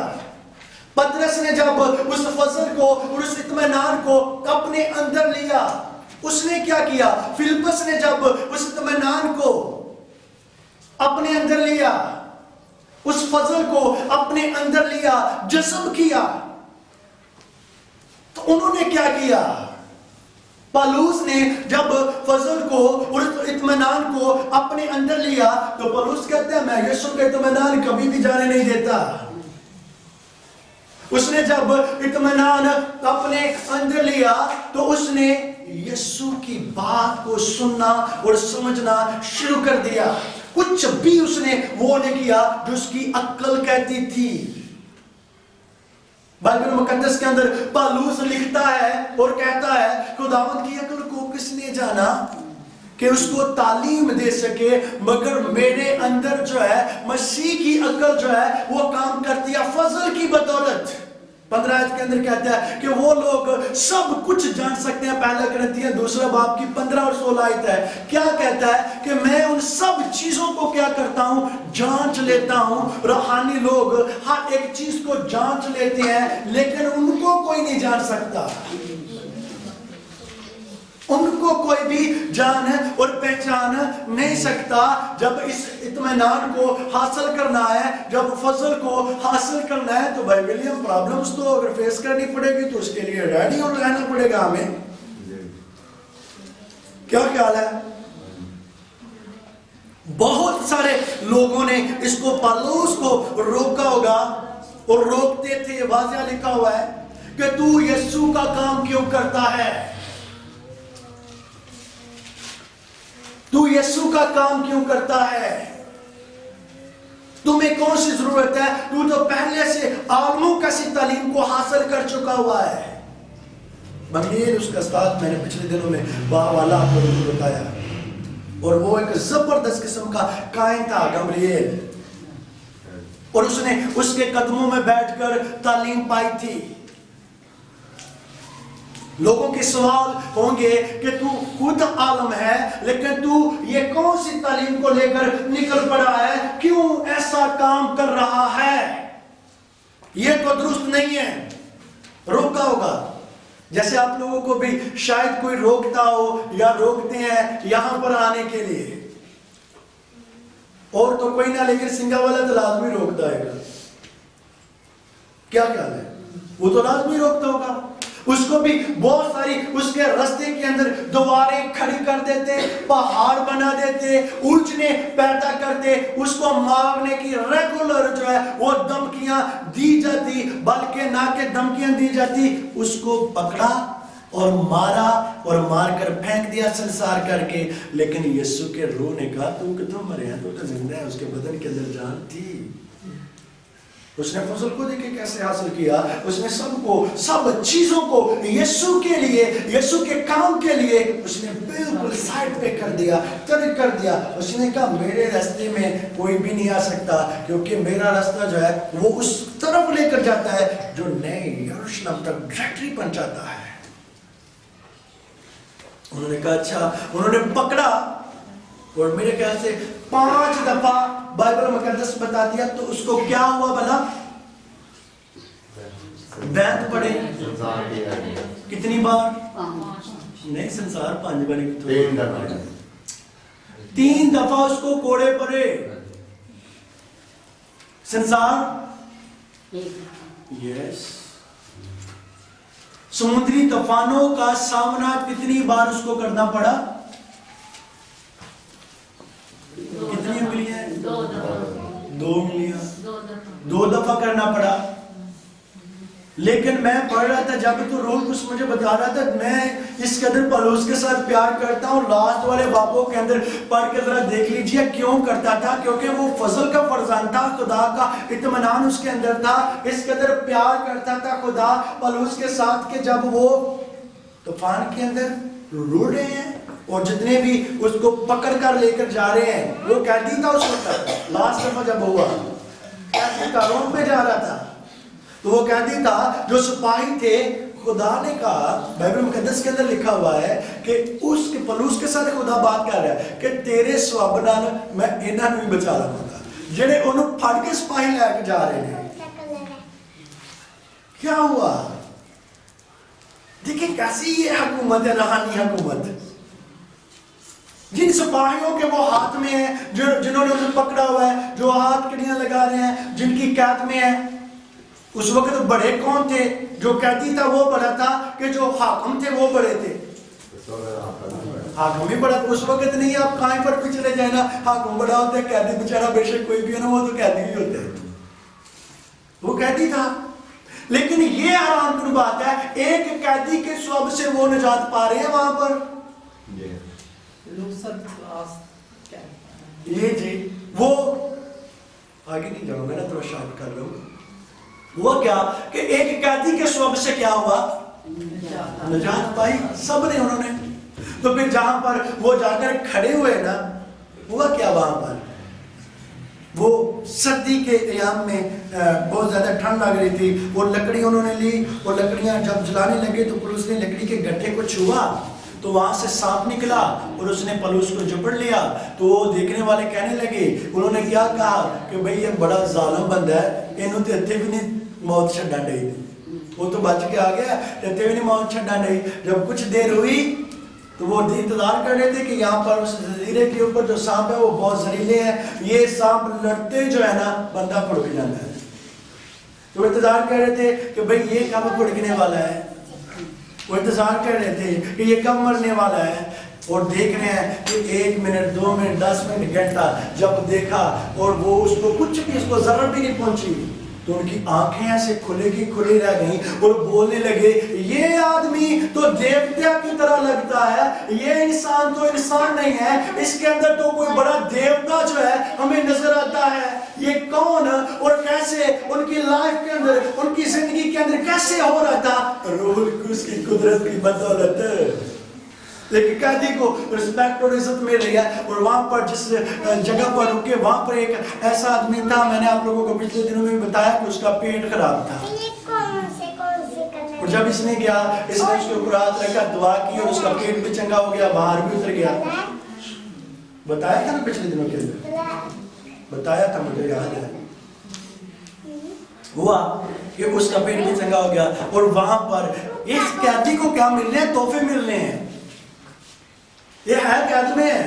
پطرس نے جب اس فضل کو اور اس اطمینان کو اپنے اندر لیا اس نے کیا کیا. فلپس نے جب اس اطمینان کو اپنے اندر لیا اس فضل کو اپنے اندر لیا جذب کیا تو انہوں نے کیا کیا. پالوس نے جب فضل کو اور اطمینان کو اپنے اندر لیا تو پالوس کہتا ہے میں یسوع کا اطمینان کبھی بھی جانے نہیں دیتا. اس نے جب اطمینان اپنے اندر لیا تو اس نے یسوع کی بات کو سننا اور سمجھنا شروع کر دیا. کچھ بھی اس نے وہ نہیں کیا جو اس کی عقل کہتی تھی. بائبل مقدس کے اندر پالوس لکھتا ہے اور کہتا ہے خداوند کی عقل کو کس نے جانا کہ اس کو تعلیم دے سکے مگر میرے اندر جو ہے مسیح کی عقل جو ہے وہ کام کرتی ہے فضل کی بدولت. 15 آیت کے اندر کہتا ہے کہ وہ لوگ سب کچھ جان سکتے ہیں. پہلا کرنتھیان 2 باب کی 15 اور 16 آیت ہے. کیا کہتا ہے کہ میں ان سب چیزوں کو کیا کرتا ہوں جانچ لیتا ہوں. روحانی لوگ ہر ایک چیز کو جانچ لیتے ہیں لیکن ان کو کوئی نہیں جان سکتا. ان کو کوئی بھی جان اور پہچان نہیں سکتا. جب اس اطمینان کو حاصل کرنا ہے جب فضل کو حاصل کرنا ہے تو بھائی ولیم پرابلمز تو اگر فیس کرنی پڑے گی تو اس کے لیے ریڈی اور رہنا پڑے گا ہمیں. کیا خیال ہے. بہت سارے لوگوں نے اس کو پالوس کو روکا ہوگا اور روکتے تھے. واضح لکھا ہوا ہے کہ تو یسوع کا کام کیوں کرتا ہے. تو یسوع کا کام کیوں کرتا ہے. تمہیں کون سی ضرورت ہے. تو تو پہلے سے عالموں کا سی تعلیم کو حاصل کر چکا ہوا ہے. گملیل اس کا استاد میں نے پچھلے دنوں میں والا آپ کو بتایا اور وہ ایک زبردست قسم کا کائن تھا گملیل اور اس نے اس کے قدموں میں بیٹھ کر تعلیم پائی تھی. لوگوں کے سوال ہوں گے کہ تو خود عالم ہے لیکن تو یہ کون سی تعلیم کو لے کر نکل پڑا ہے کیوں ایسا کام کر رہا ہے. یہ تو درست نہیں ہے. روکا ہوگا جیسے آپ لوگوں کو بھی شاید کوئی روکتا ہو یا روکتے ہیں یہاں پر آنے کے لیے اور تو کوئی نہ لیکن سنگا والا تو لازمی روکتا ہے. کیا خیال ہے. وہ تو لازمی روکتا ہوگا. اس کو بھی بہت ساری اس کے رستے کے اندر دیواریں کھڑی کر دیتے پہاڑ بنا دیتے الجھنے پیدا کرتے اس کو مارنے کی ریگولر جو ہے وہ دھمکیاں دی جاتی بلکہ نہ کہ دھمکیاں دی جاتی. اس کو پکڑا اور مارا اور مار کر پھینک دیا سنسار کر کے. لیکن یسوع کے روح نے کہا تو کتنا مرے ہیں تو زندہ ہے. اس کے بدن کے اندر جان تھی. اس نے فضل کو دیکھے کیسے حاصل کیا. اس نے سب کو سب چیزوں کو یسوع کے لیے یسوع کے کام کے لیے اس نے بالکل سائڈ پہ کر دیا ترک کر دیا. اس نے کہا میرے راستے میں کوئی بھی نہیں آ سکتا کیونکہ میرا راستہ جو ہے وہ اس طرف لے کر جاتا ہے جو نئے یروشلم تک ڈائریکٹلی پہنچاتا ہے. انہوں نے کہا اچھا. انہوں نے پکڑا اور میرے خیال سے 5 دفعہ بائبل مقدس بتا دیا تو اس کو کیا ہوا بھلا بیعت پڑے. کتنی بار نہیں سنسار 5 بار 3 دفعہ اس کو کوڑے پڑے. سنسار یس سمندری طوفانوں کا سامنا کتنی بار اس کو کرنا پڑا. کتنی انگلیاں ہیں 2 انگلیاں 2 دفعہ کرنا پڑا. لیکن میں پڑھ رہا تھا جب تو روح کچھ مجھے بتا رہا تھا میں اس قدر پالوس کے ساتھ پیار کرتا ہوں. لاسٹ والے بابوں کے اندر پڑھ کے ذرا دیکھ لیجئے کیوں کرتا تھا. کیونکہ وہ فضل کا فرزند تھا. خدا کا اطمینان اس کے اندر تھا. اس قدر پیار کرتا تھا خدا پالوس کے ساتھ کہ جب وہ طوفان کے اندر رو رہے ہیں اور جتنے بھی اس کو پکڑ کر لے کر جا رہے ہیں وہ قیدی تھا اس وقت. لاسٹ دفعہ جب ہوا قیدی تھا, روم میں جا رہا تھا تو وہ قیدی تھا جو سپاہی تھے. خدا نے کہا, بائبل مقدس کے اندر لکھا ہوا ہے کہ اس کے پلوس کے ساتھ خدا بات کر رہا ہے کہ تیرے سواب نال میں انہاں نوں بھی بچا لواں گا جڑے انہوں پھڑ کے سپاہی لے کے جا رہے ہیں. کیا ہوا؟ دیکھیں کیسی یہ حکومت ہے, روحانی حکومت. جن سپاہیوں کے وہ ہاتھ میں ہیں, جنہوں نے انہیں پکڑا ہوا ہے, جو ہاتھ کڑیاں لگا رہے ہیں, جن کی قید میں ہیں. اس وقت بڑے کون تھے؟ جو قیدی تھا وہ بڑا تھا کہ جو حاکم تھے وہ بڑے تھے؟ حاکم ہی بڑا تھا. اس وقت نہیں آپ کہیں پر بھی چلے جائیں نا, حاکم بڑا ہوتا ہے, قیدی بیچارہ بے شک کوئی بھی ہے نا وہ تو قیدی ہی ہوتا ہے. وہ قیدی تھا. لیکن یہ حیران کن بات ہے, ایک قیدی کے سواب سے وہ نجات پا رہے ہیں وہاں پر. یہ جی وہ آگے نہیں جاؤں گا نا, تھوڑا شارٹ کر لو. وہ کیا کہ ایک قیدی کے سواب سے کیا ہوا؟ نجات پائی سب نے, انہوں نے. تو پھر جہاں پر وہ جا کر کھڑے ہوئے نا, ہوا کیا وہاں پر؟ وہ سردی کے ایام میں بہت زیادہ ٹھنڈ لگ رہی تھی. وہ لکڑی انہوں نے لی, اور لکڑیاں جب جلانے لگے تو پلوس نے لکڑی کے گٹھے کو چھوا تو وہاں سے سانپ نکلا اور اس نے پلوس کو جبڑ لیا. تو وہ دیکھنے والے کہنے لگے, انہوں نے کیا کہا کہ بھئی یہ بڑا ظالم بندہ ہے, انہوں تے اتھے بھی نہیں موت چھڑنا نہیں دی. وہ تو بچ کے آ گیا, اتھے بھی نہیں موت چھڑنا نہیں. جب کچھ دیر ہوئی تو وہ انتظار کر رہے تھے کہ یہاں پر اس جزیرے کے اوپر جو سانپ ہے وہ بہت زہریلے ہیں, یہ سانپ لڑتے جو ہے نا بندہ پھڑک جاتا ہے. تو انتظار کر رہے تھے کہ بھئی یہ کب پھڑکنے والا ہے. وہ انتظار کر رہے تھے کہ یہ کب مرنے والا ہے. اور دیکھ رہے ہیں کہ 1 منٹ 2 منٹ 10 منٹ گھنٹہ جب دیکھا اور وہ اس کو کچھ بھی, اس کو ذرا بھی نہیں پہنچی, تو ان کی آنکھیں ایسے کھلے کی کھلی رہ گئیں اور بولنے لگے, یہ آدمی تو دیوتا کی طرح لگتا ہے, یہ انسان تو انسان نہیں ہے, اس کے اندر تو کوئی بڑا دیوتا جو ہے ہمیں نظر آتا ہے. یہ کون اور کیسے ان کی لائف کے اندر, ان کی زندگی کے اندر کیسے ہو رہا تھا؟ روح القدس کی قدرت کی بدولت. لیکن قیدی کو رسپیکٹ اور عزت مل رہی ہے. اور وہاں پر جس جگہ پر رکے وہاں پر ایک ایسا آدمی تھا, میں نے آپ لوگوں کو پچھلے دنوں میں بتایا کہ اس کا پیٹ خراب تھا. اور جب اس نے گیا, اس نے اس کے اوپر ہاتھ رکھا, دعا کی اور اس کا پیٹ بھی چنگا ہو گیا, باہر بھی اتر گیا. بتایا تھا نا پچھلے دنوں کے اندر, بتایا تھا, مجھے یاد ہے. ہوا کہ اس کا پیٹ بھی چنگا ہو گیا. اور وہاں پر اس قیدی کو کیا مل رہے ہیں؟ تحفے مل رہے ہیں. یہ ہے قید میں ہے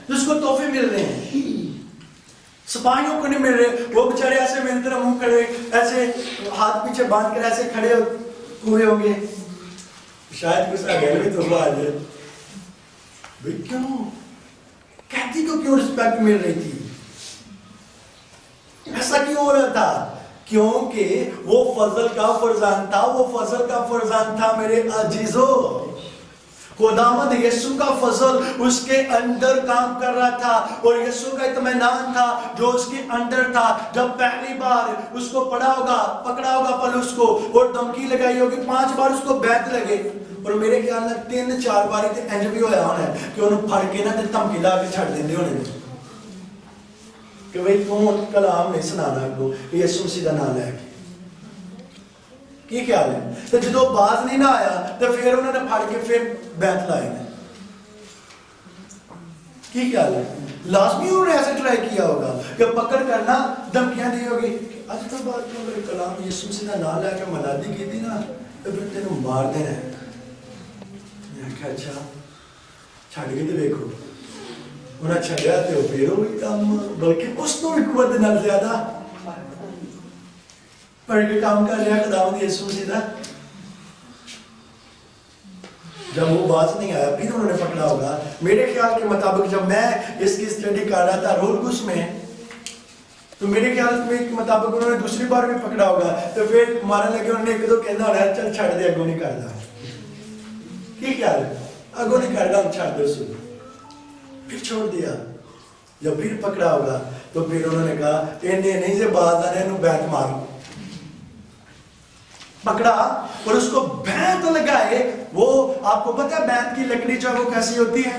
جس کو تحفے مل رہے ہیں, سپاہیوں کو نہیں مل رہے. وہ بچارے ایسے میری طرح منہ کھڑے, ایسے ہاتھ پیچھے باندھ کر ایسے کھڑے ہوئے ہوں گے. شاید کچھ اگر بھی تو آ جائے, بھئی کیوں قیدی کو کیوں رسپیکٹ مل رہی تھی؟ ایسا کیوں ہو رہا تھا؟ کیونکہ وہ فضل کا فرزان تھا. وہ فضل کا فرزان تھا میرے عزیزو. خداوند یسوع کا فضل اس کے اندر کام کر رہا تھا, اور یسوع کا اطمینان تھا جو اس کے اندر تھا. جب پہلی بار اس کو پکڑا ہوگا پلوس کو, اور دھمکی لگائی ہوگی, 5 بار اس کو بیعت لگے, اور میرے خیال میں 3-4 بار انج بھی ہویا ہونا ہے کہ انہوں پھڑ کے نہ دھمکی لا کے چھڑ دیندے ہونے کہ بھئی تو کلام نہیں سنانا کو یسوع مسیح دا نام لے کے. کی خیال ہے؟ تو جدو باز نہیں نہ آیا تو پھر انہوں نے پھڑ کے پھر بیعت لائے گا. کی خیال ہے؟ لازمی انہوں نے ایسے ٹرائی کیا ہوگا کہ پکڑ کرنا, دھمکیاں دی ہوگی, آج تو بات کو میرے کلام یسوع مسیح دا نام لے کے منادی کی تھی نا, تو پھر تینوں مار دینا ہے. میں کہا اچھا چھڑ کے تو دیکھو, انہیں چھڑیا تو پھر ہوئی کام, بلکہ اس تو بھی قوت نال زیادہ پڑھ کے کام کر لیا خداوند یسوع مسیح دا. جب وہ باز نہیں آیا پھر انہوں نے پکڑا ہوگا. میرے خیال کے مطابق جب میں اس کی اسٹڈی کر رہا تھا روح القدس میں, تو میرے خیال کے مطابق انہوں نے دوسری بار بھی پکڑا ہوگا, تو پھر مارنے لگے, انہوں نے ایک دو کہنا ہونا ہے چل چھڑ دے, اگوں نہیں کردا. کی خیال ہے؟ اگوں نہیں کردا, ہم چھڑ دے اس کو, پھر چھوڑ دیا. جب پھر پکڑا ہوگا تو پھر انہوں نے کہا انہیں نہیں سے باز آنے, انہوں بیعت مارو. پکڑا اور اس کو بیعت لگائے. وہ آپ کو پتہ ہے بیعت کی لکڑی جو وہ کیسی ہوتی ہے؟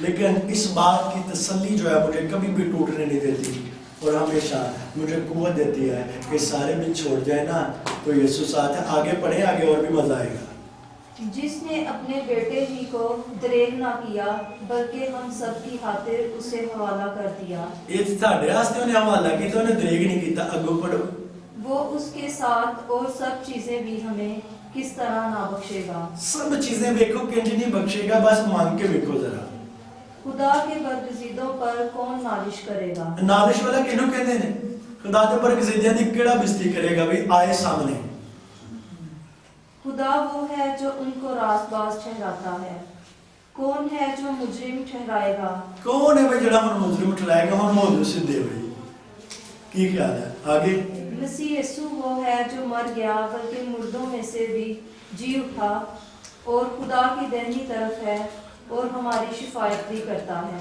لیکن اس بات کی تسلی جو ہے مجھے کبھی بھی ٹوٹنے نہیں دیتی اور ہمیشہ مجھے قوت دیتی ہے کہ سارے بھی چھوڑ جائے نا تو یسوع ساتھ ہے. آگے پڑھیں, آگے اور بھی مزہ آئے گا. جس نے اپنے بیٹے ہی کو دریغ نہ کیا بلکہ ہم سب کی خاطر اسے حوالہ کر دیا. یہ ساڈے واسطے انہیں حوالہ کیتا, انہیں دریغ نہیں کیتا. اگوں پڑھو. وہ اس کے ساتھ اور سب چیزیں بھی ہمیں کس طرح نہ بخشے گا. سب چیزیں دیکھو کنج نہیں بخشے گا, بس مانگ کے دیکھو ذرا. خدا کے برگزیدوں پر کون نالش کرے گا. نالش والا کنوں کہتے ہیں؟ خدا کے برگزیدیاں دی کیڑا بستی کرے گا بھی آئے سامنے. خدا وہ ہے جو ان کو راست باز ٹھہراتا ہے. کون ہے جو مجرم ٹھہرائے گا. کون ہے بھائی جڑا ہن مجرم ٹھہرائے گا. ہن موضوع سیدھے ہوئی کی خیال ہے آگے. مسیح یسوع وہ ہے جو مر گیا بلکہ مردوں میں سے بھی جی اٹھا اور خدا کی دہنی طرف ہے اور ہماری شفاعت بھی کرتا ہے.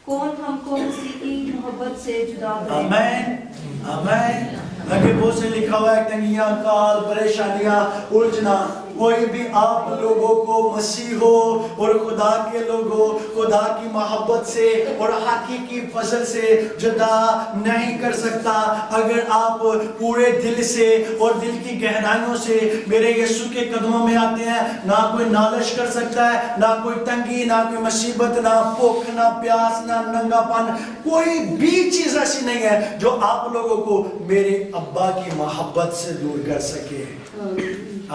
کون ہم کو مسیح کی محبت سے جدا کرے گا. آمین آمین. آگے بہت سے لکھا ہوا ہے تنگیاں, کال, پریشانیاں, الجھنا. کوئی بھی آپ لوگوں کو مسیح ہو اور خدا کے لوگوں خدا کی محبت سے اور حقیقی فضل سے جدا نہیں کر سکتا. اگر آپ پورے دل سے اور دل کی گہرائیوں سے میرے یسوع کے قدموں میں آتے ہیں, نہ کوئی نالش کر سکتا ہے, نہ کوئی تنگی, نہ کوئی مصیبت, نہ بھوک, نہ پیاس, نہ ننگا پن, کوئی بھی چیز ایسی نہیں ہے جو آپ لوگوں کو میرے ابا کی محبت سے دور کر سکے.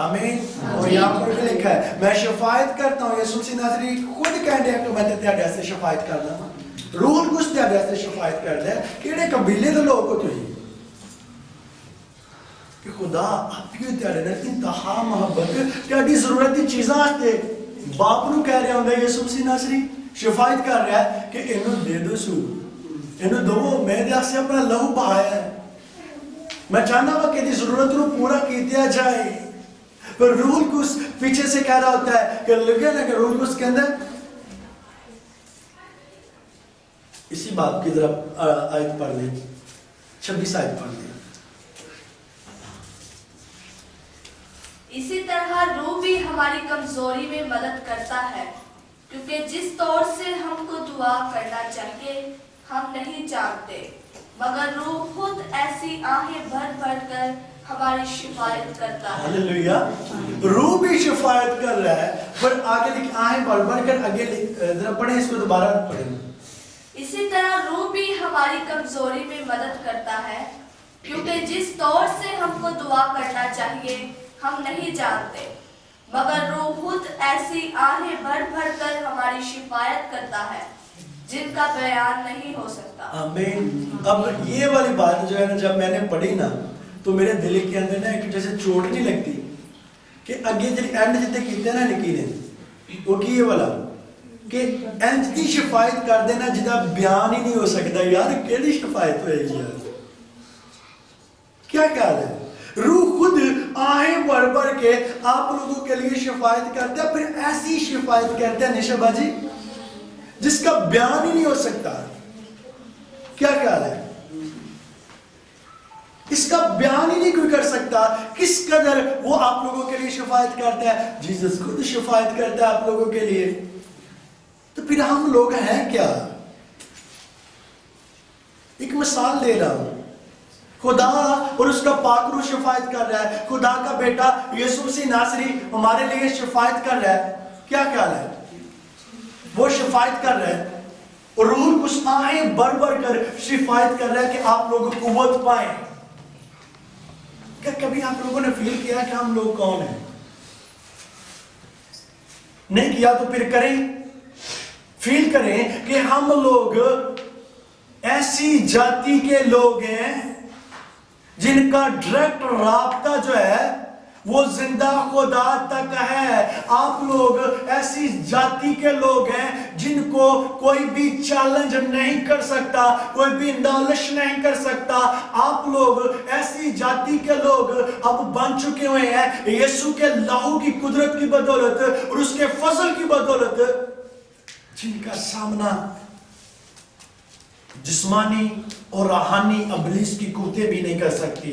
آمین. اور یہاں پر بھی لکھا ہے میں شفاعت کرتا ہوں. یسوع مسیح ناصری خود کہتے ہیں کہ میں تیرے سے شفاعت کردا ہاں. روح القدس تیرے سے شفاعت کردا ہے. کیڑے قبیلے دے لوگ ہو تسی کہ خدا آپ کی تیرے نال انتہا محبت تیری ضرورت دی چیزاں آتے باپ نو کہہ رہا ہوندا. یسوع مسیح ناصری شفاعت کر رہا ہے کہ اینو دے دو سو, اینو دو, میں دے سے اپنا لہو بہایا ہے. میں چاہنا ہوں کہ دی ضرورت نو پورا کیتیا جائے. پر روح القدس پیچھے سے کہہ رہا ہوتا ہے کہ لگے نا کہ روح القدس کے اندر اسی باب کی طرف آیت پڑھ لیں, 26 آیت پڑھ لیں. اسی طرح روح بھی ہماری کمزوری میں مدد کرتا ہے کیونکہ جس طور سے ہم کو دعا کرنا چاہیے ہم نہیں جانتے, مگر روح خود ایسی آہیں بھر بھر کر ہماری شفاعت کرتا ہے. ہاللویا. روح بھی شفاعت کر رہا ہے. پر آگے لکھ آہیں بڑھ بڑھ کر آگے ذرا پڑھیں اس کو دوبارہ پڑھیں. اسی طرح روح بھی ہماری کمزوری میں مدد کرتا ہے کیونکہ جس طور سے ہم کو دعا کرنا چاہیے ہم نہیں جانتے, مگر روح خود ایسی آہیں بھر بھر کر ہماری شفاعت کرتا ہے جن کا بیان نہیں ہو سکتا. آمین. اب یہ والی بات جو ہے نا جب میں نے پڑھی نا تو میرے دل کے اندر نا ایک جیسے چوٹ نہیں لگتی کہ اگے جی اینڈ جتے کیتے نا نکی نے وہ کی یہ والا کہ اینج دی شفاعت کر دینا جدا بیان ہی نہیں ہو سکتا. یار کیڑی شفاعت ہوئے گی یار, کیا خیال ہے. روح خود آہیں بڑھ بڑھ کے آپ لوگوں کے لیے شفاعت کرتا ہے, پھر ایسی شفاعت کرتا ہے نشا باجی جس کا بیان ہی نہیں ہو سکتا. کیا خیال ہے, اس کا بیان ہی نہیں کوئی کر سکتا کس قدر وہ آپ لوگوں کے لیے شفاعت کرتا ہے. جیسس خود شفاعت کرتا ہے آپ لوگوں کے لیے. تو پھر ہم لوگ ہیں کیا. ایک مثال دے رہا ہوں. خدا اور اس کا پاک روح شفاعت کر رہا ہے. خدا کا بیٹا یسوع مسیح ناصری ہمارے لیے شفاعت کر رہا ہے. کیا خیال ہے, وہ شفاعت کر رہا ہے اور روح اس آہیں بڑھ بڑھ کر شفاعت کر رہا ہے کہ آپ لوگ قوت پائیں. کیا کبھی آپ لوگوں نے فیل کیا کہ ہم لوگ کون ہیں؟ نہیں کیا تو پھر کریں, فیل کریں کہ ہم لوگ ایسی جاتی کے لوگ ہیں جن کا ڈائریکٹ رابطہ جو ہے وہ زندہ خدا تک ہے. آپ لوگ ایسی جاتی کے لوگ ہیں جن کو کوئی بھی چیلنج نہیں کر سکتا, کوئی بھی نالش نہیں کر سکتا. آپ لوگ ایسی جاتی کے لوگ اب بن چکے ہوئے ہیں یسوع کے لہو کی قدرت کی بدولت اور اس کے فضل کی بدولت, جن کا سامنا جسمانی اور روحانی ابلیس کی قوتیں بھی نہیں کر سکتی.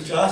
50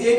1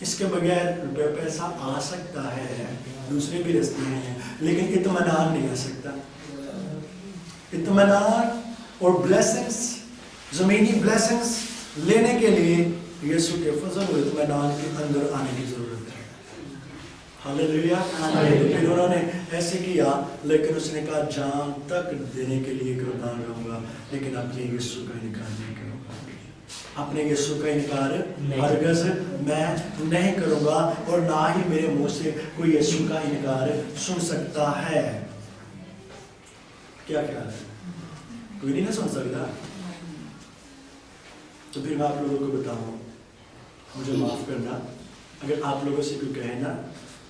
اس کے بغیر روپے پیسہ آ سکتا ہے, دوسرے بھی راستے ہیں, لیکن اطمینان نہیں آ سکتا. اطمینان اور بلیسنگز, زمینی بلیسنگز لینے کے لیے یسوع کے فضل و اطمینان کے اندر آنے کی ضرورت ہے. ہاللیلویا. پھر انہوں نے ایسے کیا, لیکن اس نے کہا جان تک دینے کے لیے قربان رہوں گا, لیکن اپنے یسوع کا انکار نہیں کروں گا. اپنے یسوع کا انکار ہرگز میں نہیں کروں گا, اور نہ ہی میرے منہ سے کوئی یسوع کا انکار سن سکتا ہے. کیا خیال ہے؟ کوئی نہیں سن سکتا. تو پھر میں آپ لوگوں کو بتاؤں, مجھے معاف کرنا اگر آپ لوگوں سے کوئی کہے نا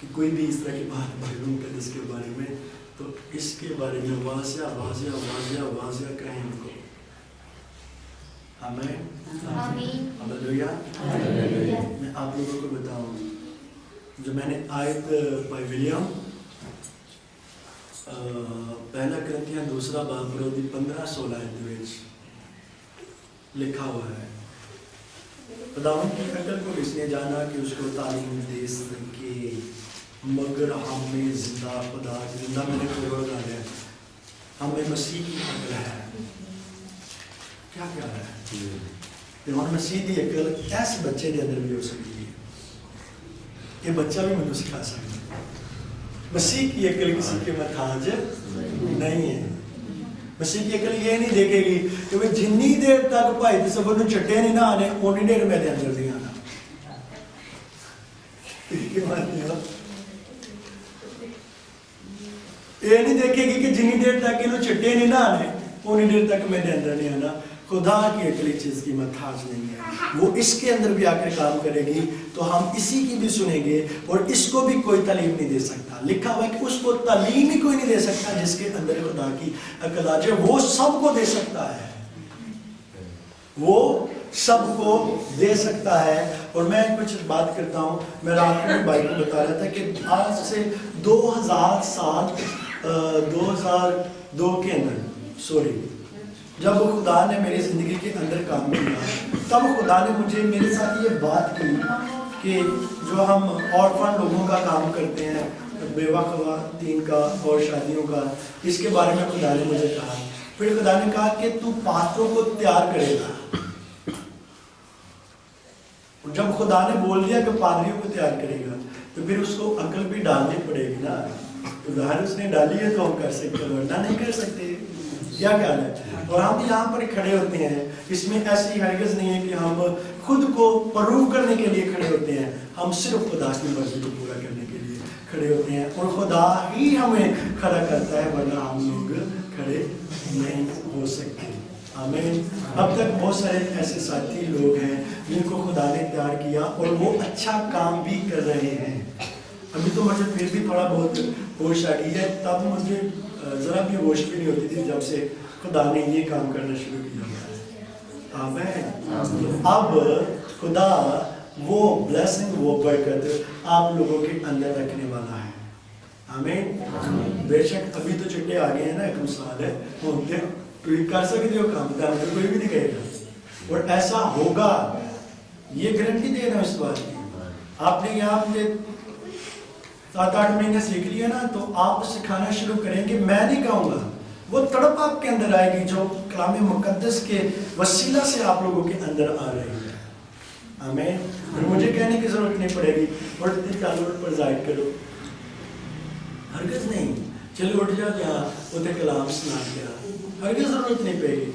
کہ کوئی بھی اس طرح کی بات معلوم کرے اس کے بارے میں, تو اس کے بارے میں واضح واضح واضح واضح کہیں ان کو. آمین. ہاللیلویا. میں آپ لوگوں کو بتاؤں, جو میں نے آیت بائی ولیم پہلا کرنتھیاں 2 باب 15-16 لکھا ہوا ہے, خداوند کی عقل کو اس نے جانا کہ اس کو تعلیم دے سکے, مگر ہمیں زندہ خدا زندہ میں نے کوئی اور ڈالا ہے, ہمیں مسیح کی عقل ہے. کیا کیا ہے؟ انہوں نے مسیح کی عقل ایسے بچے کے اندر بھی ہو سکتی ہے. یہ بچہ بھی مجھے سکھا سکتا ہے. مسیح کی عقل کسی کے محتاج نہیں ہے. مسیح کی عقل یہ نہیں دیکھے گی کہ وہ جنی دیر تک بھائی تصور نو چٹے نہیں نہ آنے اونی دیر میں دے اندر نہیں آنا. یہ نہیں دیکھے گی کہ جنی دیر تک انہوں چٹے نہیں نہ آنے اونی دیر تک میں دے اندر نہیں آنا. خدا کی عقل چیز کی محتاج نہیں ہے, وہ اس کے اندر بھی آ کر کام کرے گی تو ہم اسی کی بھی سنیں گے, اور اس کو بھی کوئی تعلیم نہیں دے سکتا. لکھا ہوا ہے کہ اس کو تعلیم ہی کوئی نہیں دے سکتا جس کے اندر خدا کی عقل آ جائے. وہ سب کو دے سکتا ہے, وہ سب کو دے سکتا ہے. اور میں کچھ بات کرتا ہوں, میں رات میں بھائی کو بتا رہا تھا کہ آج سے 2000 سال 2002 کے اندر جب خدا نے میری زندگی کے اندر کام کیا, تب خدا نے مجھے میرے ساتھ یہ بات کی کہ جو ہم اورفن لوگوں کا کام کرتے ہیں, بیوہ خواتین کا اور شادیوں کا, اس کے بارے میں خدا نے مجھے کہا. پھر خدا نے کہا کہ تو پاسٹروں کو تیار کرے گا. جب خدا نے بول دیا کہ پادریوں کو تیار کرے گا تو پھر اس کو عقل بھی ڈالنی پڑے گی نا. تو ظاہر اس نے ڈالی ہے تو ہم کر سکتے ہیں, ورنہ نہیں کر سکتے. کیا خیال ہے؟ اور ہم یہاں پر کھڑے ہوتے ہیں, اس میں ایسی ہرگز نہیں ہے کہ ہم خود کو پروو کرنے کے لیے کھڑے ہوتے ہیں. ہم صرف خدا کی مرضی کو پورا کرنے کے لیے کھڑے ہوتے ہیں, اور خدا ہی ہمیں کھڑا کرتا ہے, ورنہ ہم لوگ کھڑے نہیں ہو سکتے. آمین. اب تک بہت سارے ایسے ساتھی لوگ ہیں جن کو خدا نے تیار کیا اور وہ اچھا کام بھی کر رہے ہیں. ابھی تو مجھے پھر بھی تھوڑا بہت ہوش آ گئی ہے, تب مجھے ذرا بھی ہوش بھی نہیں ہوتی تھی جب سے خدا نے یہ کام کرنا شروع کیا. آمین. اب خدا وہ بلیسنگ, وہ برکت آپ لوگوں کے اندر رکھنے والا ہے. آمین. بے شک ابھی تو چھٹے آ گئے ہیں نا, 1 سال ہے, تو یہ کر سکتے ہو کام, تو کوئی بھی نہیں کہے گا. اور ایسا ہوگا, یہ گارنٹی دے رہا ہوں اس بات کی. آپ نے یہاں پہ 7-8 مہینے سیکھ لیا نا, تو آپ سکھانا شروع کریں گے. میں نہیں کہوں گا, وہ تڑپ آپ کے اندر آئے گی جو کلام مقدس کے وسیلہ سے آپ لوگوں کے اندر آ رہی ہے. آمین. پھر مجھے کہنے کی ضرورت نہیں پڑے گی اور تعلق پر ظاہر کرو, ہرگز نہیں. چلو اٹھ جا, یہاں وہ کلام سنا دیا, ہرگز ضرورت نہیں پڑے گی.